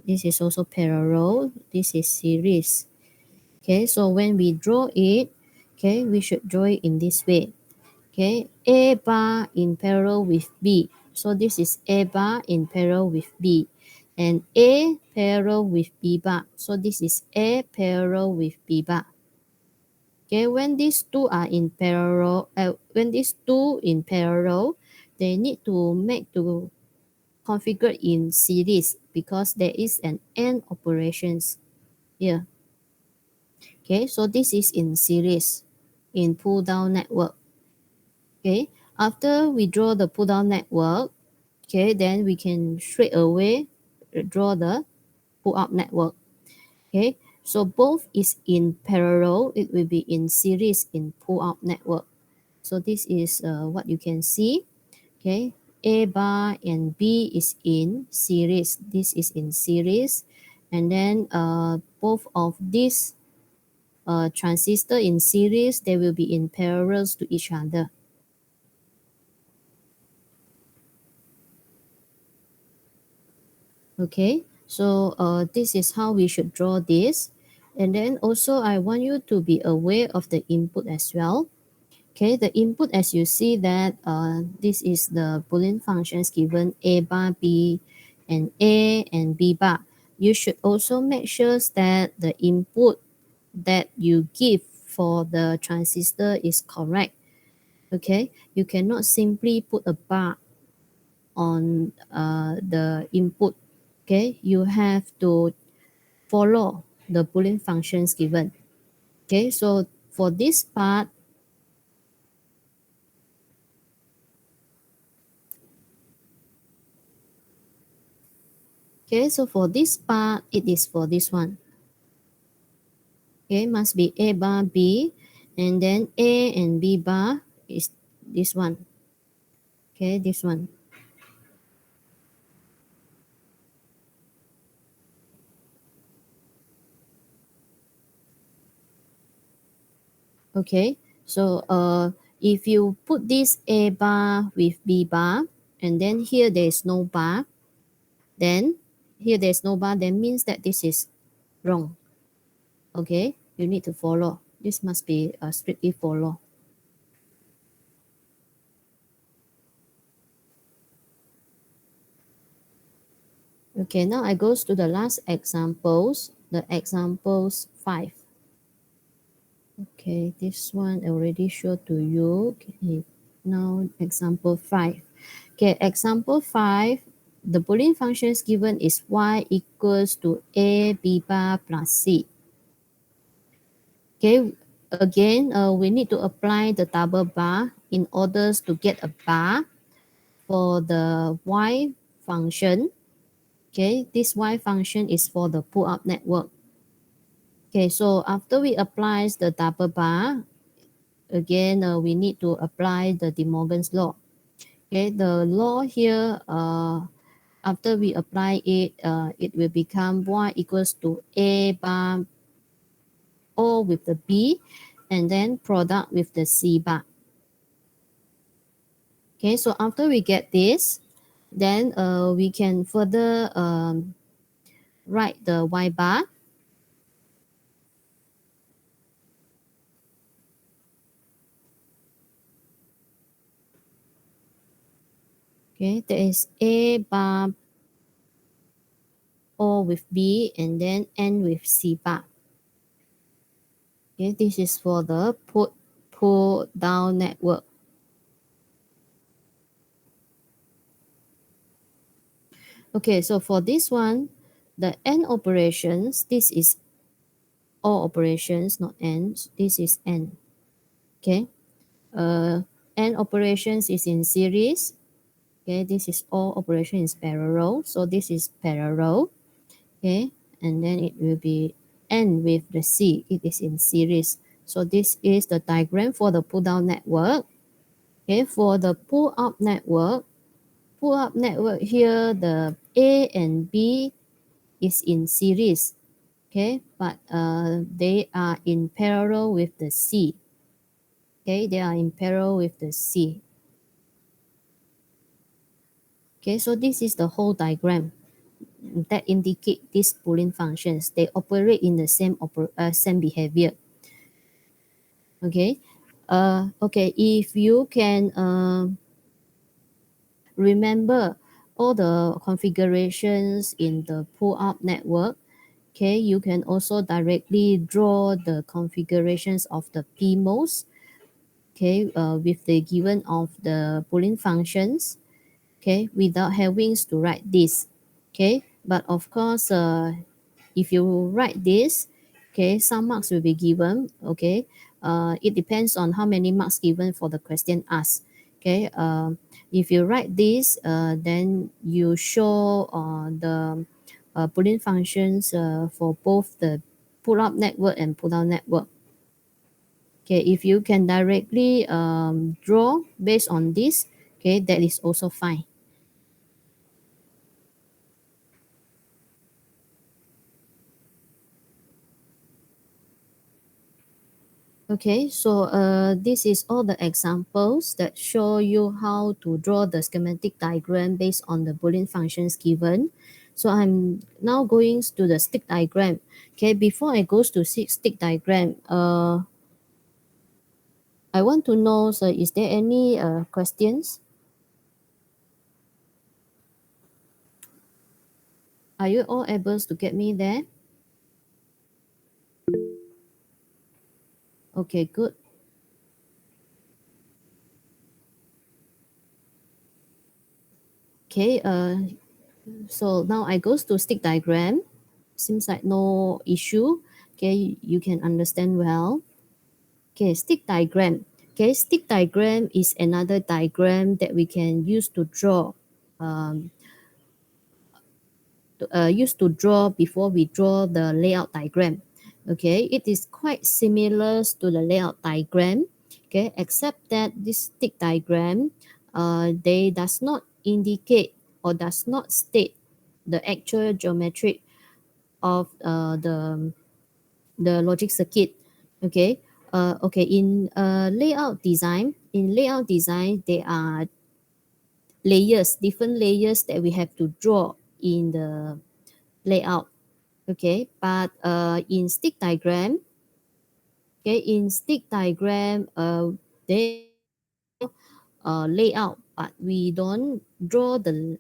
S1: This is also parallel. This is series. Okay, so when we draw it, okay, we should draw it in this way. Okay, A bar in parallel with B. So this is A bar in parallel with B. And A parallel with B bar. So this is A parallel with B bar. Okay, when these two are in parallel, they need to make to configure in series because there is an AND operations here. Okay, so this is in series in pull down network. Okay, after we draw the pull down network, okay, then we can straight away draw the pull up network. Okay, so both is in parallel, it will be in series in pull up network. So this is what you can see. Okay, A bar and B is in series. This is in series, and then both of these transistor in series, they will be in parallels to each other. Okay, so this is how we should draw this. And then also I want you to be aware of the input as well. Okay, the input, as you see that this is the Boolean functions given A bar B and A and B bar. You should also make sure that the input that you give for the transistor is correct. Okay, you cannot simply put a bar on the input. Okay, you have to follow the Boolean functions given. Okay, so for this part, okay, so for this part, it is for this one. Okay, must be A bar B, and then A and B bar is this one. Okay, this one. Okay, so if you put this A bar with B bar, and then here there is no bar, then here there's no bar, that means that this is wrong. Okay, you need to follow. This must be strictly follow. Okay, now I goes to the last examples, the examples 5. Okay, this one I already showed to you. Okay, now example 5. Okay, example 5, the Boolean functions given is y equals to a b bar plus c. Okay, again, we need to apply the double bar in order to get a bar for the y function. Okay, this y function is for the pull-up network. Okay, so after we apply the double bar, again, we need to apply the De Morgan's law. Okay, the law here, after we apply it, it will become y equals to a bar all with the b, and then product with the c bar. Okay, so after we get this, then we can further write the y bar. Okay, there is A bar O with B and then N with C bar. Okay, this is for the pull down network. Okay, so for this one, the N operations, this is all operations, not N. This is N. Okay, N operations is in series. Okay, this is all operation is parallel. So this is parallel. Okay, and then it will be N with the C. It is in series. So this is the diagram for the pull down network. Okay, for the pull up network here, the A and B is in series. Okay, but they are in parallel with the C. Okay, they are in parallel with the C. Okay, so this is the whole diagram that indicate these Boolean functions. They operate in the same behavior. Okay, okay. If you can remember all the configurations in the pull-up network, okay, you can also directly draw the configurations of the PMOS, okay, with the given of the Boolean functions, okay, without having to write this, okay. But of course, if you write this, okay, some marks will be given, okay. It depends on how many marks given for the question asked, okay. If you write this, then you show the Boolean functions for both the pull-up network and pull-down network. Okay, if you can directly draw based on this, okay, that is also fine. Okay, so this is all the examples that show you how to draw the schematic diagram based on the Boolean functions given. So I'm now going to the stick diagram. Okay, before I go to stick diagram, I want to know, so is there any questions? Are you all able to get me there? Okay, good. Okay, so now I go to stick diagram. Seems like no issue. Okay, you can understand well. Okay, stick diagram. Okay, stick diagram is another diagram that we can use to draw. Um, used to draw before we draw the layout diagram. Okay, it is quite similar to the layout diagram. Okay, except that this stick diagram, they does not indicate or does not state the actual geometry of the logic circuit. Okay, okay. In layout design, there are layers, different layers that we have to draw in the layout. Okay, but in stick diagram, okay, in stick diagram, they layout, but we don't draw the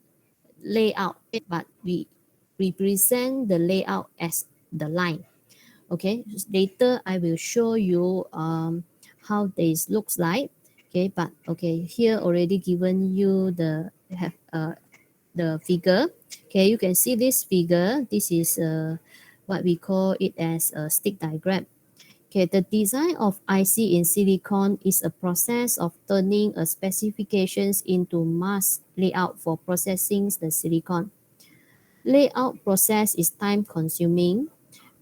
S1: layout, but we represent the layout as the line. Okay, later I will show you how this looks like. Okay, but okay, here already given you the figure. Okay, you can see this figure. This is what we call it as a stick diagram. Okay, the design of IC in silicon is a process of turning a specifications into mask layout for processing the silicon. Layout process is time consuming.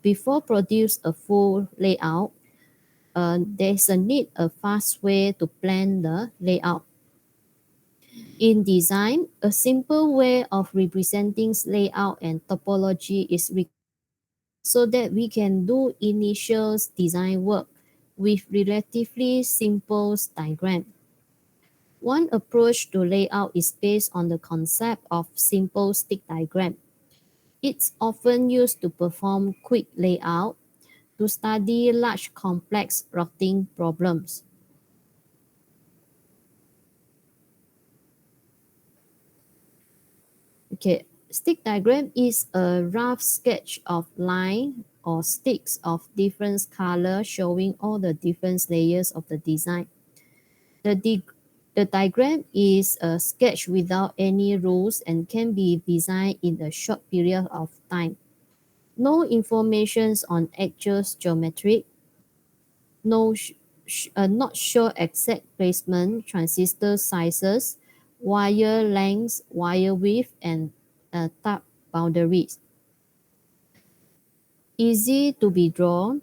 S1: Before produce a full layout, there's a need a fast way to plan the layout. In design, a simple way of representing layout and topology is so that we can do initial design work with relatively simple diagram. One approach to layout is based on the concept of simple stick diagram. It's often used to perform quick layout to study large complex routing problems. Okay, stick diagram is a rough sketch of line or sticks of different color showing all the different layers of the design. The, di- the diagram is a sketch without any rules and can be designed in a short period of time. No informations on actual geometry, no not sure exact placement, transistor sizes, wire lengths, wire width, and tap boundaries. Easy to be drawn,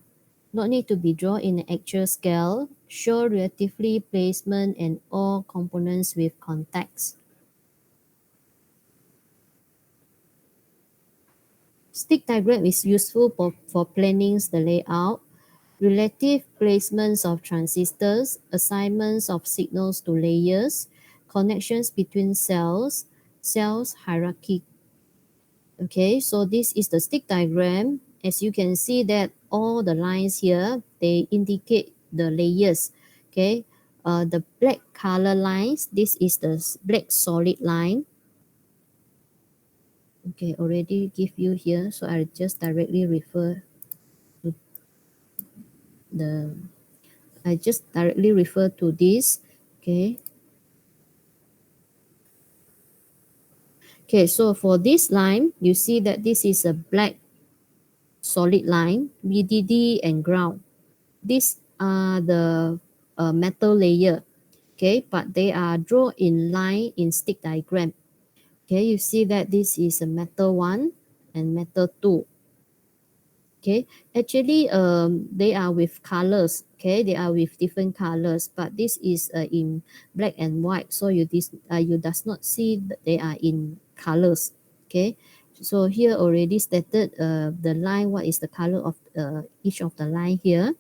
S1: not need to be drawn in an actual scale, show relatively placement and all components with contacts. Stick diagram is useful for planning the layout, relative placements of transistors, assignments of signals to layers, connections between cells, cells hierarchy. Okay, so this is the stick diagram. As you can see that all the lines here, they indicate the layers. Okay, the black color lines, this is the black solid line. Okay, already give you here, so I just directly refer to the, I just directly refer to this. Okay, okay, so for this line, you see that this is a black solid line, VDD and ground. These are the metal layer, okay, but they are drawn in line in stick diagram. Okay, you see that this is a metal one and metal two. Okay, actually they are with colors. Okay, they are with different colors, but this is in black and white, so you does not see that they are in colors. Okay, so here already stated the line, what is the color of each of the line here.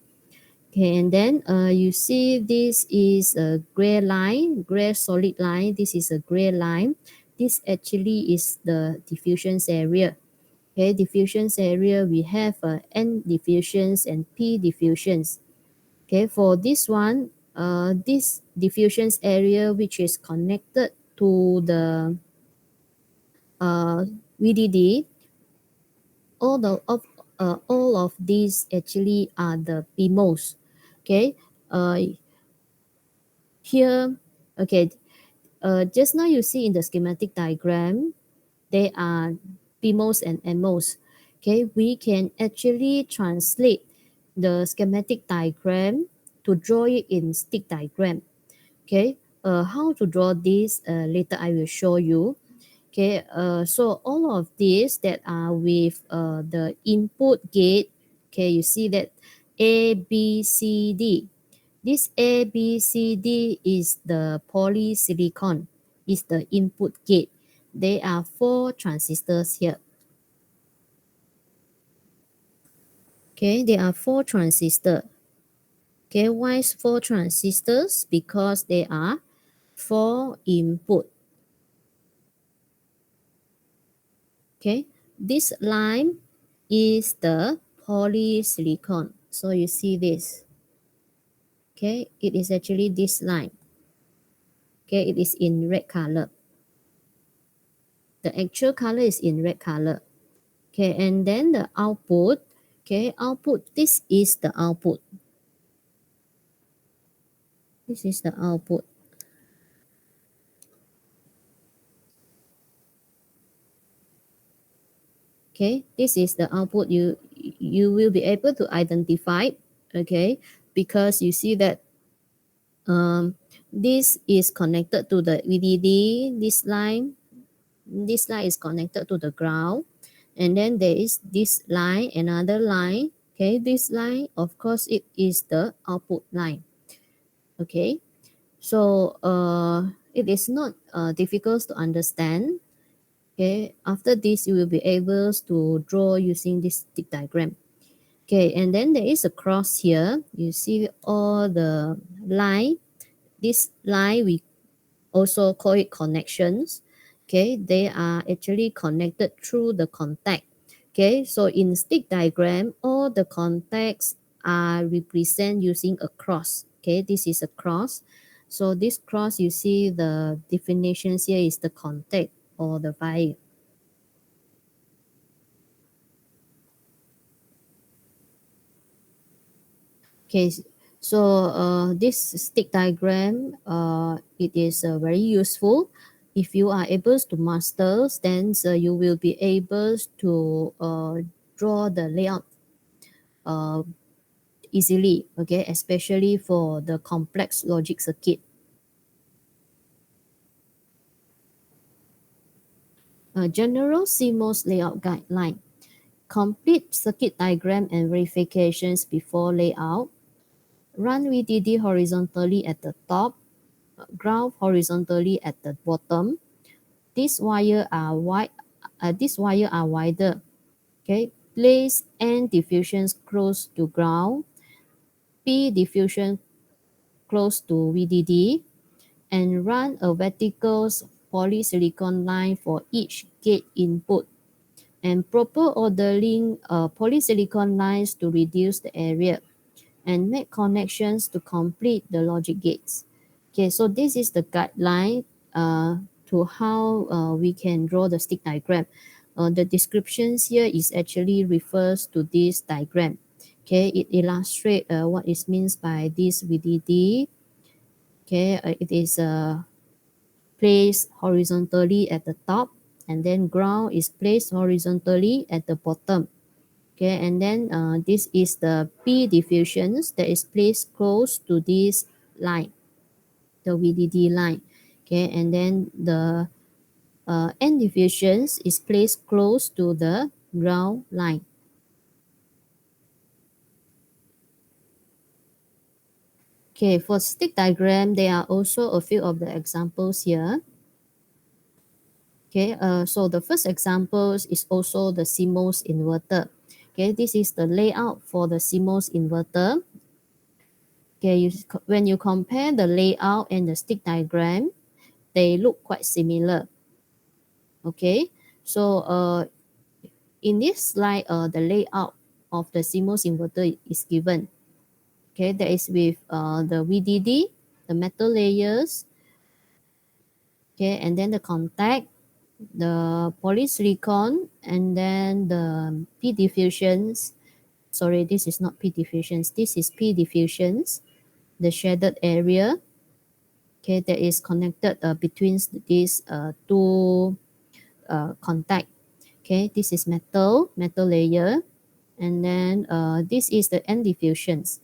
S1: Okay, and then you see this is a gray line, gray solid line. This is a gray line. This actually is the diffusions area. Okay, diffusions area, we have N diffusions and P diffusions. Okay, for this one, this diffusions area which is connected to the VDD, all of these actually are the PMOS. Okay, uh, here, okay, just now you see in the schematic diagram, they are PMOS and NMOS. Okay, we can actually translate the schematic diagram to draw it in stick diagram. Okay, how to draw this later I will show you. Okay, so all of these that are with the input gate, okay, you see that A, B, C, D. This A, B, C, D is the polysilicon, is the input gate. There are four transistors here. Okay, there are four transistors. Okay, why is four transistors? Because there are four input. Okay, this line is the polysilicon. So you see this. Okay, it is actually this line. Okay, it is in red color. The actual color is in red color. Okay, and then the output. Okay, output, this is the output. This is the output. Okay, this is the output. You will be able to identify, okay, because you see that this is connected to the VDD, this line is connected to the ground, and then there is this line, another line. Okay, this line, of course, it is the output line. Okay, so it is not difficult to understand. Okay, after this, you will be able to draw using this stick diagram. Okay, and then there is a cross here. You see all the line. This line, we also call it connections. Okay, they are actually connected through the contact. Okay, so in stick diagram, all the contacts are represented using a cross. Okay, this is a cross. So this cross, you see the definitions here is the contact or the wire. Okay, so this stick diagram, it is very useful. If you are able to master, then you will be able to draw the layout uh, easily, okay, especially for the complex logic circuit. A general CMOS layout guideline. Complete circuit diagram and verifications before layout. Run VDD horizontally at the top, ground horizontally at the bottom. These wire are wide. These wire are wider. Okay. Place N diffusions close to ground, P diffusion close to VDD, and run a vertical polysilicon line for each gate input, and proper ordering polysilicon lines to reduce the area, and make connections to complete the logic gates. Okay, so this is the guideline to how we can draw the stick diagram. The descriptions here is actually refers to this diagram. Okay, it illustrates what it means by this VDD. Okay, it is placed horizontally at the top, and then ground is placed horizontally at the bottom. Okay, and then this is the P diffusions that is placed close to this line, the VDD line. Okay, and then the N diffusions is placed close to the ground line. Okay, for stick diagram, there are also a few of the examples here. Okay, so the first example is also the CMOS inverter. Okay, this is the layout for the CMOS inverter. Okay, when you compare the layout and the stick diagram, they look quite similar. Okay, so in this slide, the layout of the CMOS inverter is given. Okay, that is with the VDD, the metal layers, okay, and then the contact, the polysilicon, and then the P diffusions. Sorry, this is not P diffusions. This is P diffusions, the shaded area. Okay, that is connected between these two contact. Okay, this is metal layer, and then this is the N diffusions.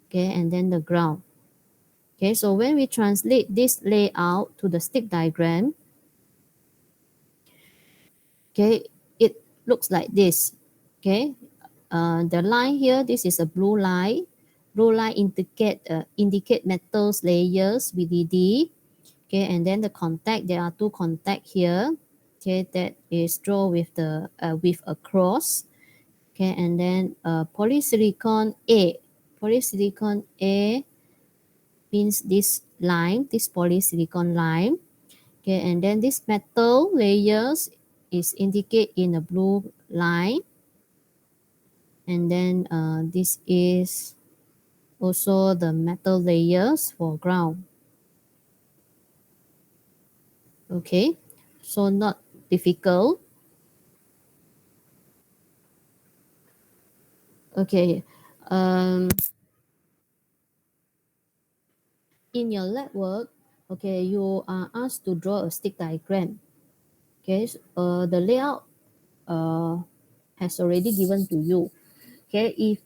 S1: Okay, and then the ground. Okay, so when we translate this layout to the stick diagram, okay, it looks like this. Okay, the line here, this is a blue line. Blue line indicate metals layers VDD. Okay, and then the contact, there are two contact here. Okay, that is drawn with the with a cross. Okay, and then polysilicon A. Polysilicon A means this line, this polysilicon line. Okay, and then this metal layers is indicated in a blue line. And then this is also the metal layers for ground. Okay, so not difficult. Okay, um, in your lab work, okay, you are asked to draw a stick diagram. Okay, the layout uh, has already given to you. Okay, if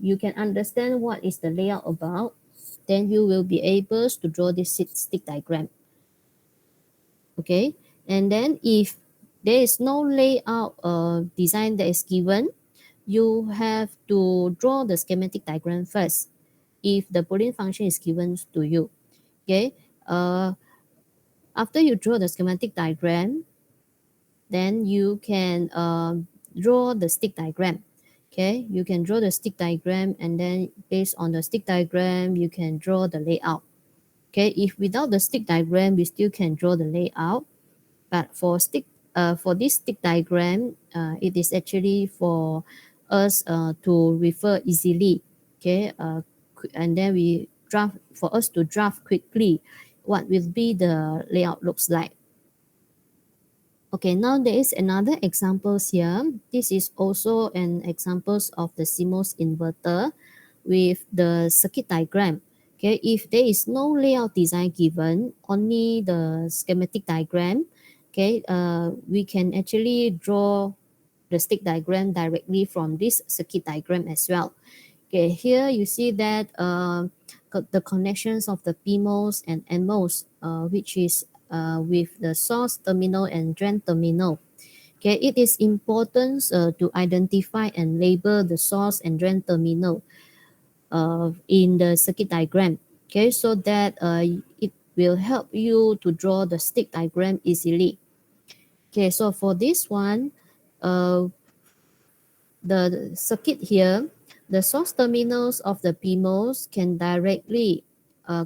S1: you can understand what is the layout about, then you will be able to draw this stick diagram. Okay, and then if there is no layout design that is given, you have to draw the schematic diagram first if the Boolean function is given to you. Okay, uh, after you draw the schematic diagram, then you can draw the stick diagram. Okay, you can draw the stick diagram, and then based on the stick diagram, you can draw the layout. Okay, if without the stick diagram, we still can draw the layout. But for this stick diagram, it is actually for us to refer easily. Okay, and then we draft for us to draft quickly what will be the layout looks like. Okay, now there is another examples here. This is also an examples of the CMOS inverter with the circuit diagram. Okay, if there is no layout design given, only the schematic diagram, okay, we can actually draw the stick diagram directly from this circuit diagram as well. Okay, here you see that the connections of the PMOS and NMOS, which is with the source terminal and drain terminal. Okay, it is important to identify and label the source and drain terminal in the circuit diagram. Okay, so that it will help you to draw the stick diagram easily. Okay, so for this one, uh, the circuit here, the source terminals of the PMOS can directly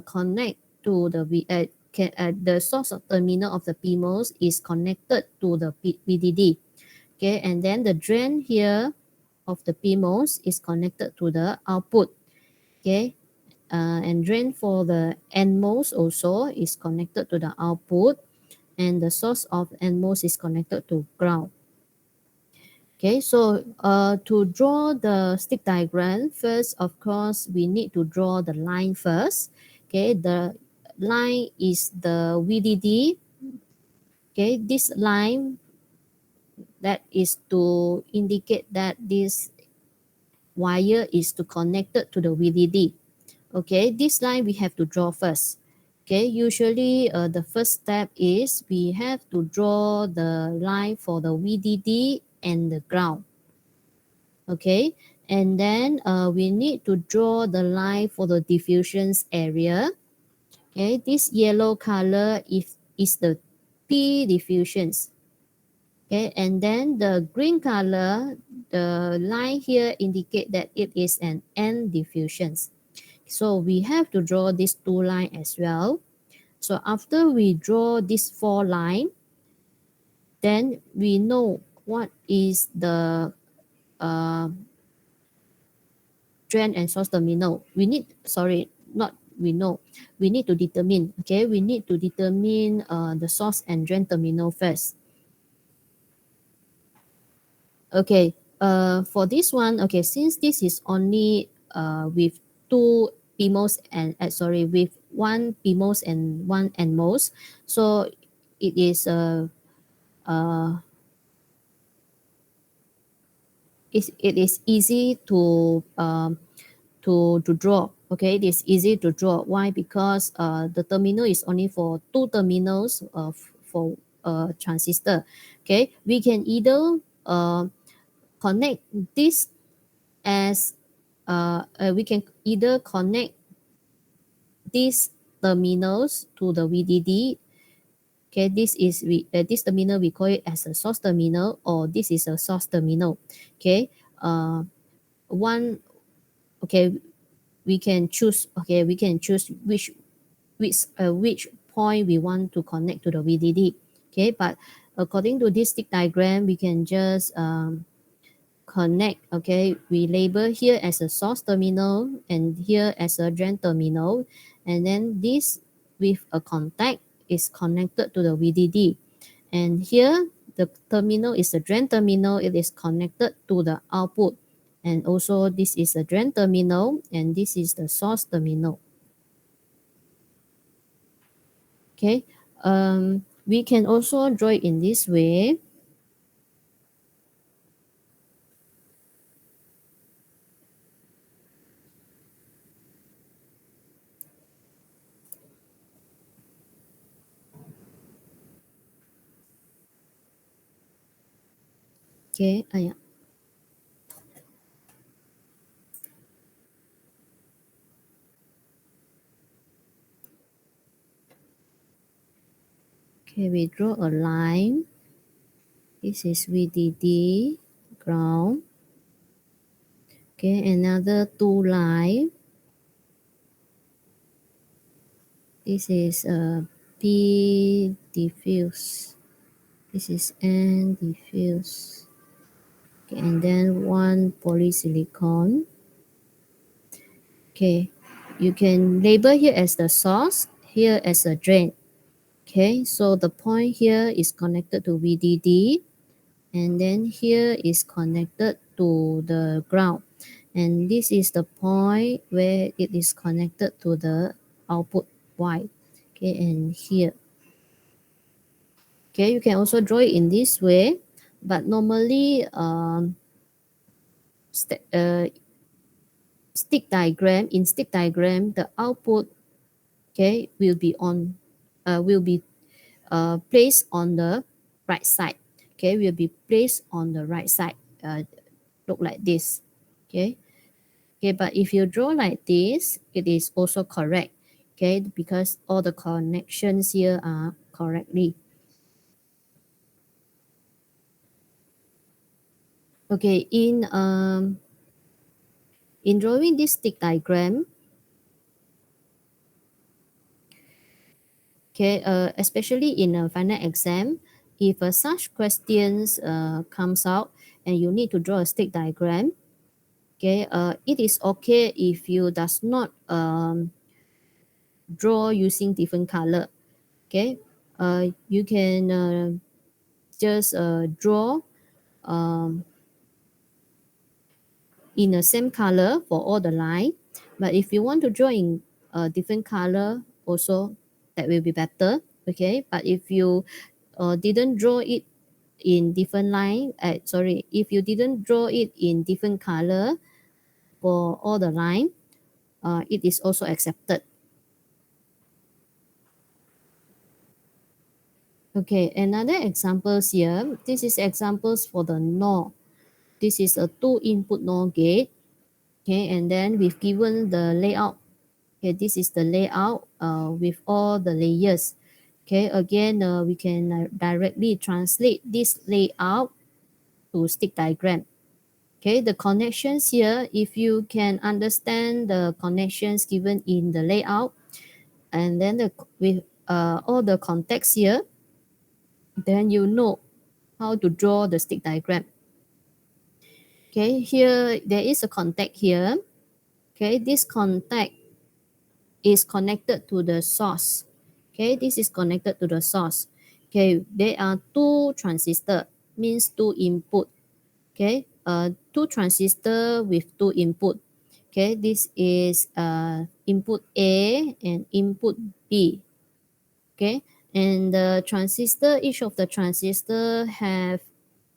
S1: connect to the source of terminal of the PMOS is connected to the VDD. Okay, and then the drain here of the PMOS is connected to the output. Okay, and drain for the NMOS also is connected to the output, and the source of NMOS is connected to ground. Okay, so to draw the stick diagram, first, of course, we need to draw the line first. Okay, the line is the VDD. Okay, this line that is to indicate that this wire is to connected to the VDD. Okay, this line we have to draw first. Okay, usually the first step is we have to draw the line for the VDD and the ground. Okay, and then we need to draw the line for the diffusions area. Okay, this yellow color is the P diffusions. Okay, and then the green color, the line here indicate that it is an N diffusions. So we have to draw these two lines as well. So after we draw these four lines, then we know what is the uh, drain and source terminal. We need, sorry, not we know. We need to determine, okay? We need to determine the source and drain terminal first. Okay, for this one, okay, since this is only with two PMOS and, sorry, with one PMOS and one NMOS, so it is uh, it is easy to draw. Okay, it is easy to draw. Why? Because the terminal is only for two terminals for transistor. Okay, we can either connect this as we can either connect these terminals to the VDD. Okay, this terminal we call it as a source terminal, or this is a source terminal. Okay, one, okay, we can choose. Okay, we can choose which point we want to connect to the VDD. Okay, but according to this stick diagram, we can just connect. Okay, we label here as a source terminal and here as a drain terminal, and then this with a contact is connected to the VDD, and here the terminal is a drain terminal. It is connected to the output, and also this is a drain terminal and this is the source terminal. Okay, we can also draw it in this way. Okay, yeah. Okay, we draw a line. This is VDD, ground. Okay, another two line. This is P diffuse. This is N diffuse. Okay, and then one polysilicon. Okay, you can label here as the source, here as a drain. Okay, so the point here is connected to VDD, and then here is connected to the ground. and this is the point where it is connected to the output Y. Okay, and here. Okay, you can also draw it in this way, but normally stick diagram, the output, okay, will be placed on the right side. Okay, will be placed on the right side. Look like this. Okay. Okay, but if you draw like this, it is also correct. Okay, because all the connections here are correctly. Okay, in drawing this stick diagram, okay, especially in a final exam, if such questions comes out and you need to draw a stick diagram, okay, it is okay if you does not draw using different color. Okay, you can just draw um, in the same color for all the line. But if you want to draw in a different color, also that will be better. Okay, but if you didn't draw it in different line, sorry, if you didn't draw it in different color for all the line, it is also accepted. Okay, another examples here. This is examples for the NOR. This is a two input NOR gate. Okay, and then we've given the layout. Okay, this is the layout with all the layers. Okay, again, we can directly translate this layout to stick diagram. Okay, the connections here, if you can understand the connections given in the layout, and then with all the context here, then you know how to draw the stick diagram. Okay, here there is a contact here. Okay, this contact is connected to the source. Okay, this is connected to the source. Okay, there are two transistor, means two input. Okay, two transistor with two input. Okay, this is input A and input B. Okay, and the transistor, each of the transistor have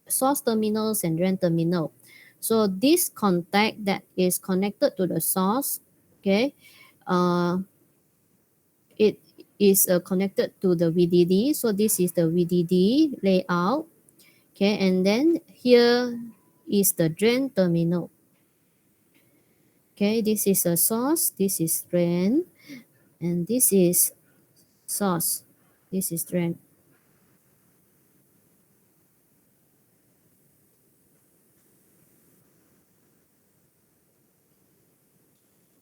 S1: source terminals and drain terminal. So this contact that is connected to the source, okay, uh, it is connected to the VDD. So this is the VDD layout. Okay, and then here is the drain terminal. Okay, this is a source, this is drain, and this is source, this is drain.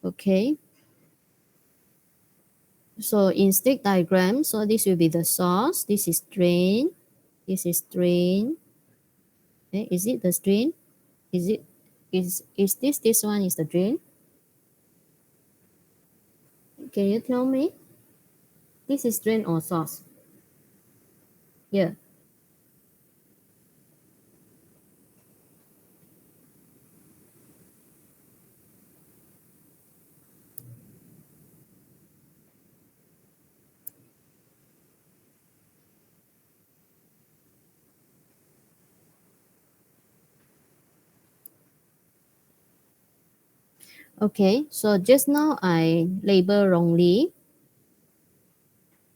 S1: Okay, so in stick diagram, so this will be the source, this is drain, this is drain. Okay, is it the drain? Is it is this one is the drain? Can you tell me? This is drain or source? Here. Okay, so just now I label wrongly.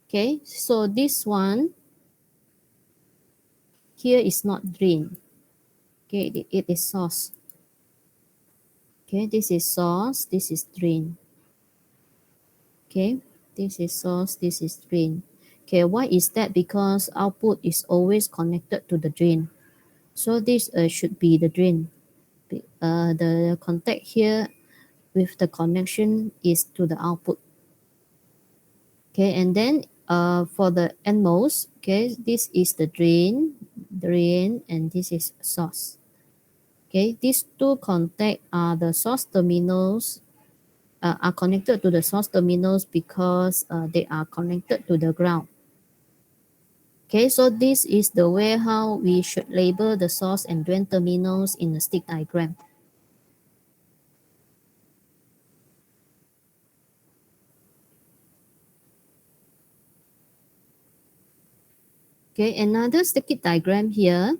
S1: Okay, so this one here is not drain. Okay, it is source. Okay, this is source, this is drain. Okay, this is source, this is drain. Okay, why is that? Because output is always connected to the drain. So this should be the drain. The contact here with the connection is to the output. Okay, and then for the NMOS, okay, this is the drain, and this is source. Okay, these two contact are the source terminals, are connected to the source terminals because they are connected to the ground. Okay, so this is the way how we should label the source and drain terminals in the stick diagram. Okay, another circuit diagram here.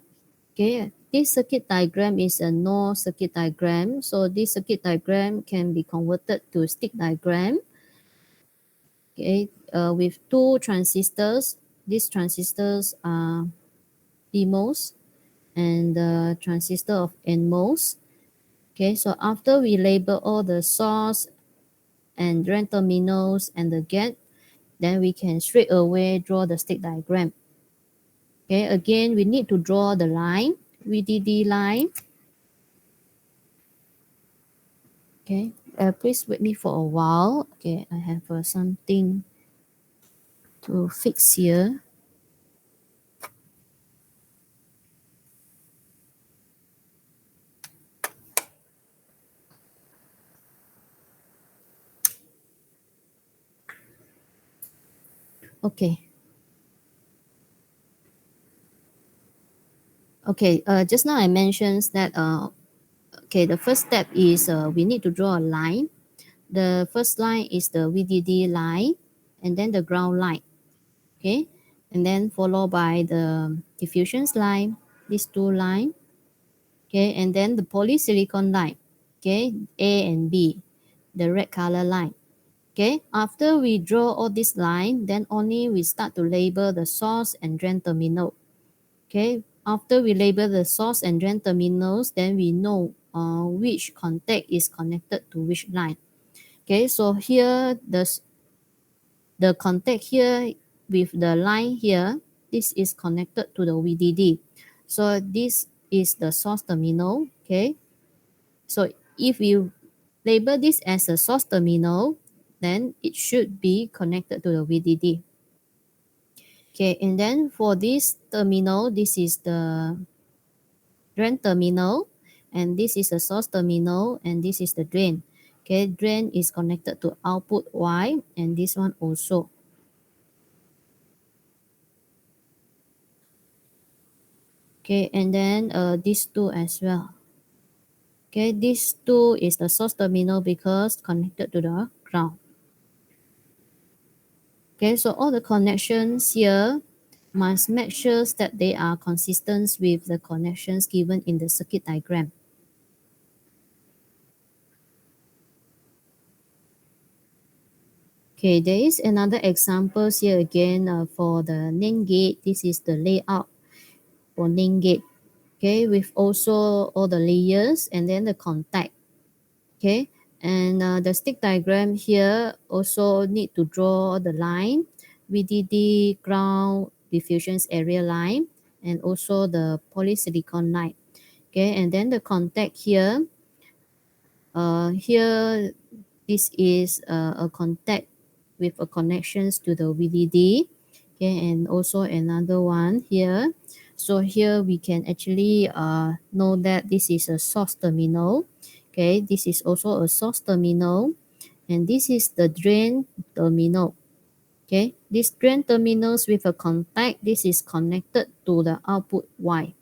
S1: Okay, this circuit diagram is a NOR circuit diagram. So this circuit diagram can be converted to stick diagram. Okay, with two transistors. These transistors are PMOS and the transistor of NMOS. Okay, so after we label all the source and drain terminals and the gate, then we can straight away draw the stick diagram. Okay, again, we need to draw the line, VDD line. Okay, please wait me for a while. Okay, I have something to fix here. Okay. Okay, just now I mentioned that, okay, the first step is we need to draw a line. The first line is the VDD line and then the ground line. Okay, and then followed by the diffusions line, these two line. Okay, and then the polysilicon line. Okay, A and B, the red color line. Okay, after we draw all this line, then only we start to label the source and drain terminal. Okay, after we label the source and drain terminals, then we know which contact is connected to which line. Okay, so here the contact here with the line here, this is connected to the VDD. So this is the source terminal. Okay, so if you label this as a source terminal, then it should be connected to the VDD. Okay, and then for this terminal, this is the drain terminal, and this is a source terminal, and this is the drain. Okay, drain is connected to output Y, and this one also. Okay, and then these two as well. Okay, this two is the source terminal because connected to the ground. Okay, so all the connections here must make sure that they are consistent with the connections given in the circuit diagram. Okay, there is another example here again for the NAND gate. This is the layout for NAND gate. Okay, with also all the layers and then the contact. Okay, and the stick diagram here also need to draw the line, VDD ground diffusions area line, and also the polysilicon line. Okay, and then the contact here, here this is a contact with a connections to the VDD. Okay, and also another one here. So here we can actually know that this is a source terminal. Okay, this is also a source terminal, and this is the drain terminal. Okay, this drain terminals with a contact, this is connected to the output Y.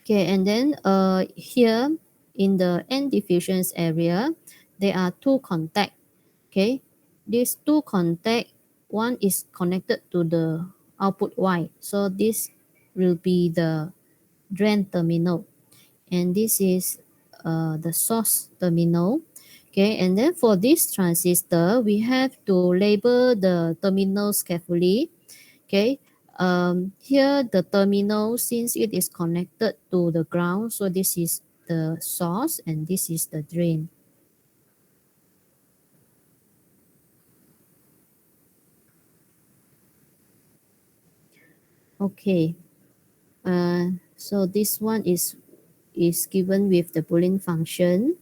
S1: Okay, and then here in the N diffusions area, there are two contact. Okay, these two contact, one is connected to the output Y. So this will be the drain terminal, and this is the source terminal. Okay, and then for this transistor, we have to label the terminals carefully. Okay, here the terminal, since it is connected to the ground, so this is the source and this is the drain. Okay, so this one is given with the Boolean function,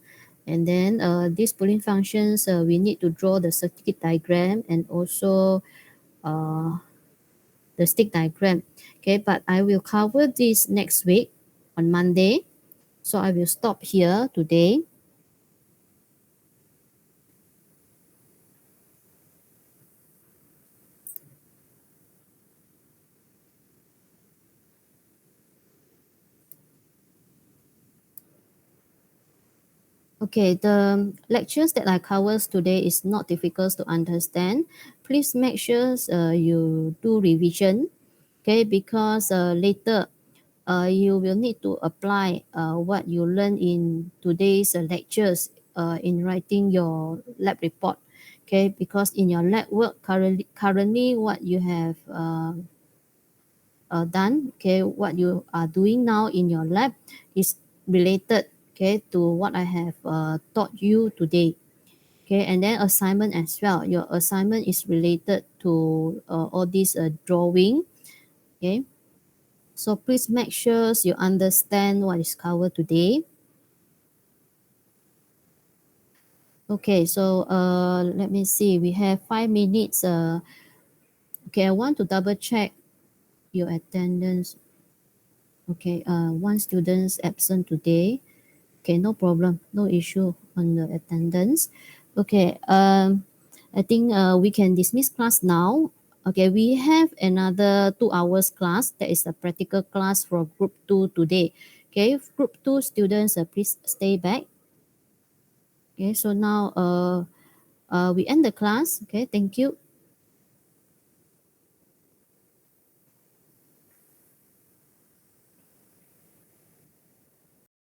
S1: and then these Boolean functions we need to draw the circuit diagram and also uh, the stick diagram. Okay, but I will cover this next week on Monday. So I will stop here today. Okay, the lectures that I covers today is not difficult to understand. Please make sure you do revision, okay, because later you will need to apply what you learn in today's lectures in writing your lab report, okay, because in your lab work currently what you have done, okay, what you are doing now in your lab is related, okay, to what I have taught you today. Okay, and then assignment as well. Your assignment is related to all this drawing. Okay, so please make sure you understand what is covered today. Okay, so let me see. We have 5 minutes. Okay, I want to double check your attendance. Okay, one student's absent today. Okay, no problem, no issue on the attendance. Okay, I think we can dismiss class now. Okay, we have another 2 hours class. That is a practical class for group 2 today. Okay, group 2 students, please stay back. Okay, so now we end the class. Okay, thank you.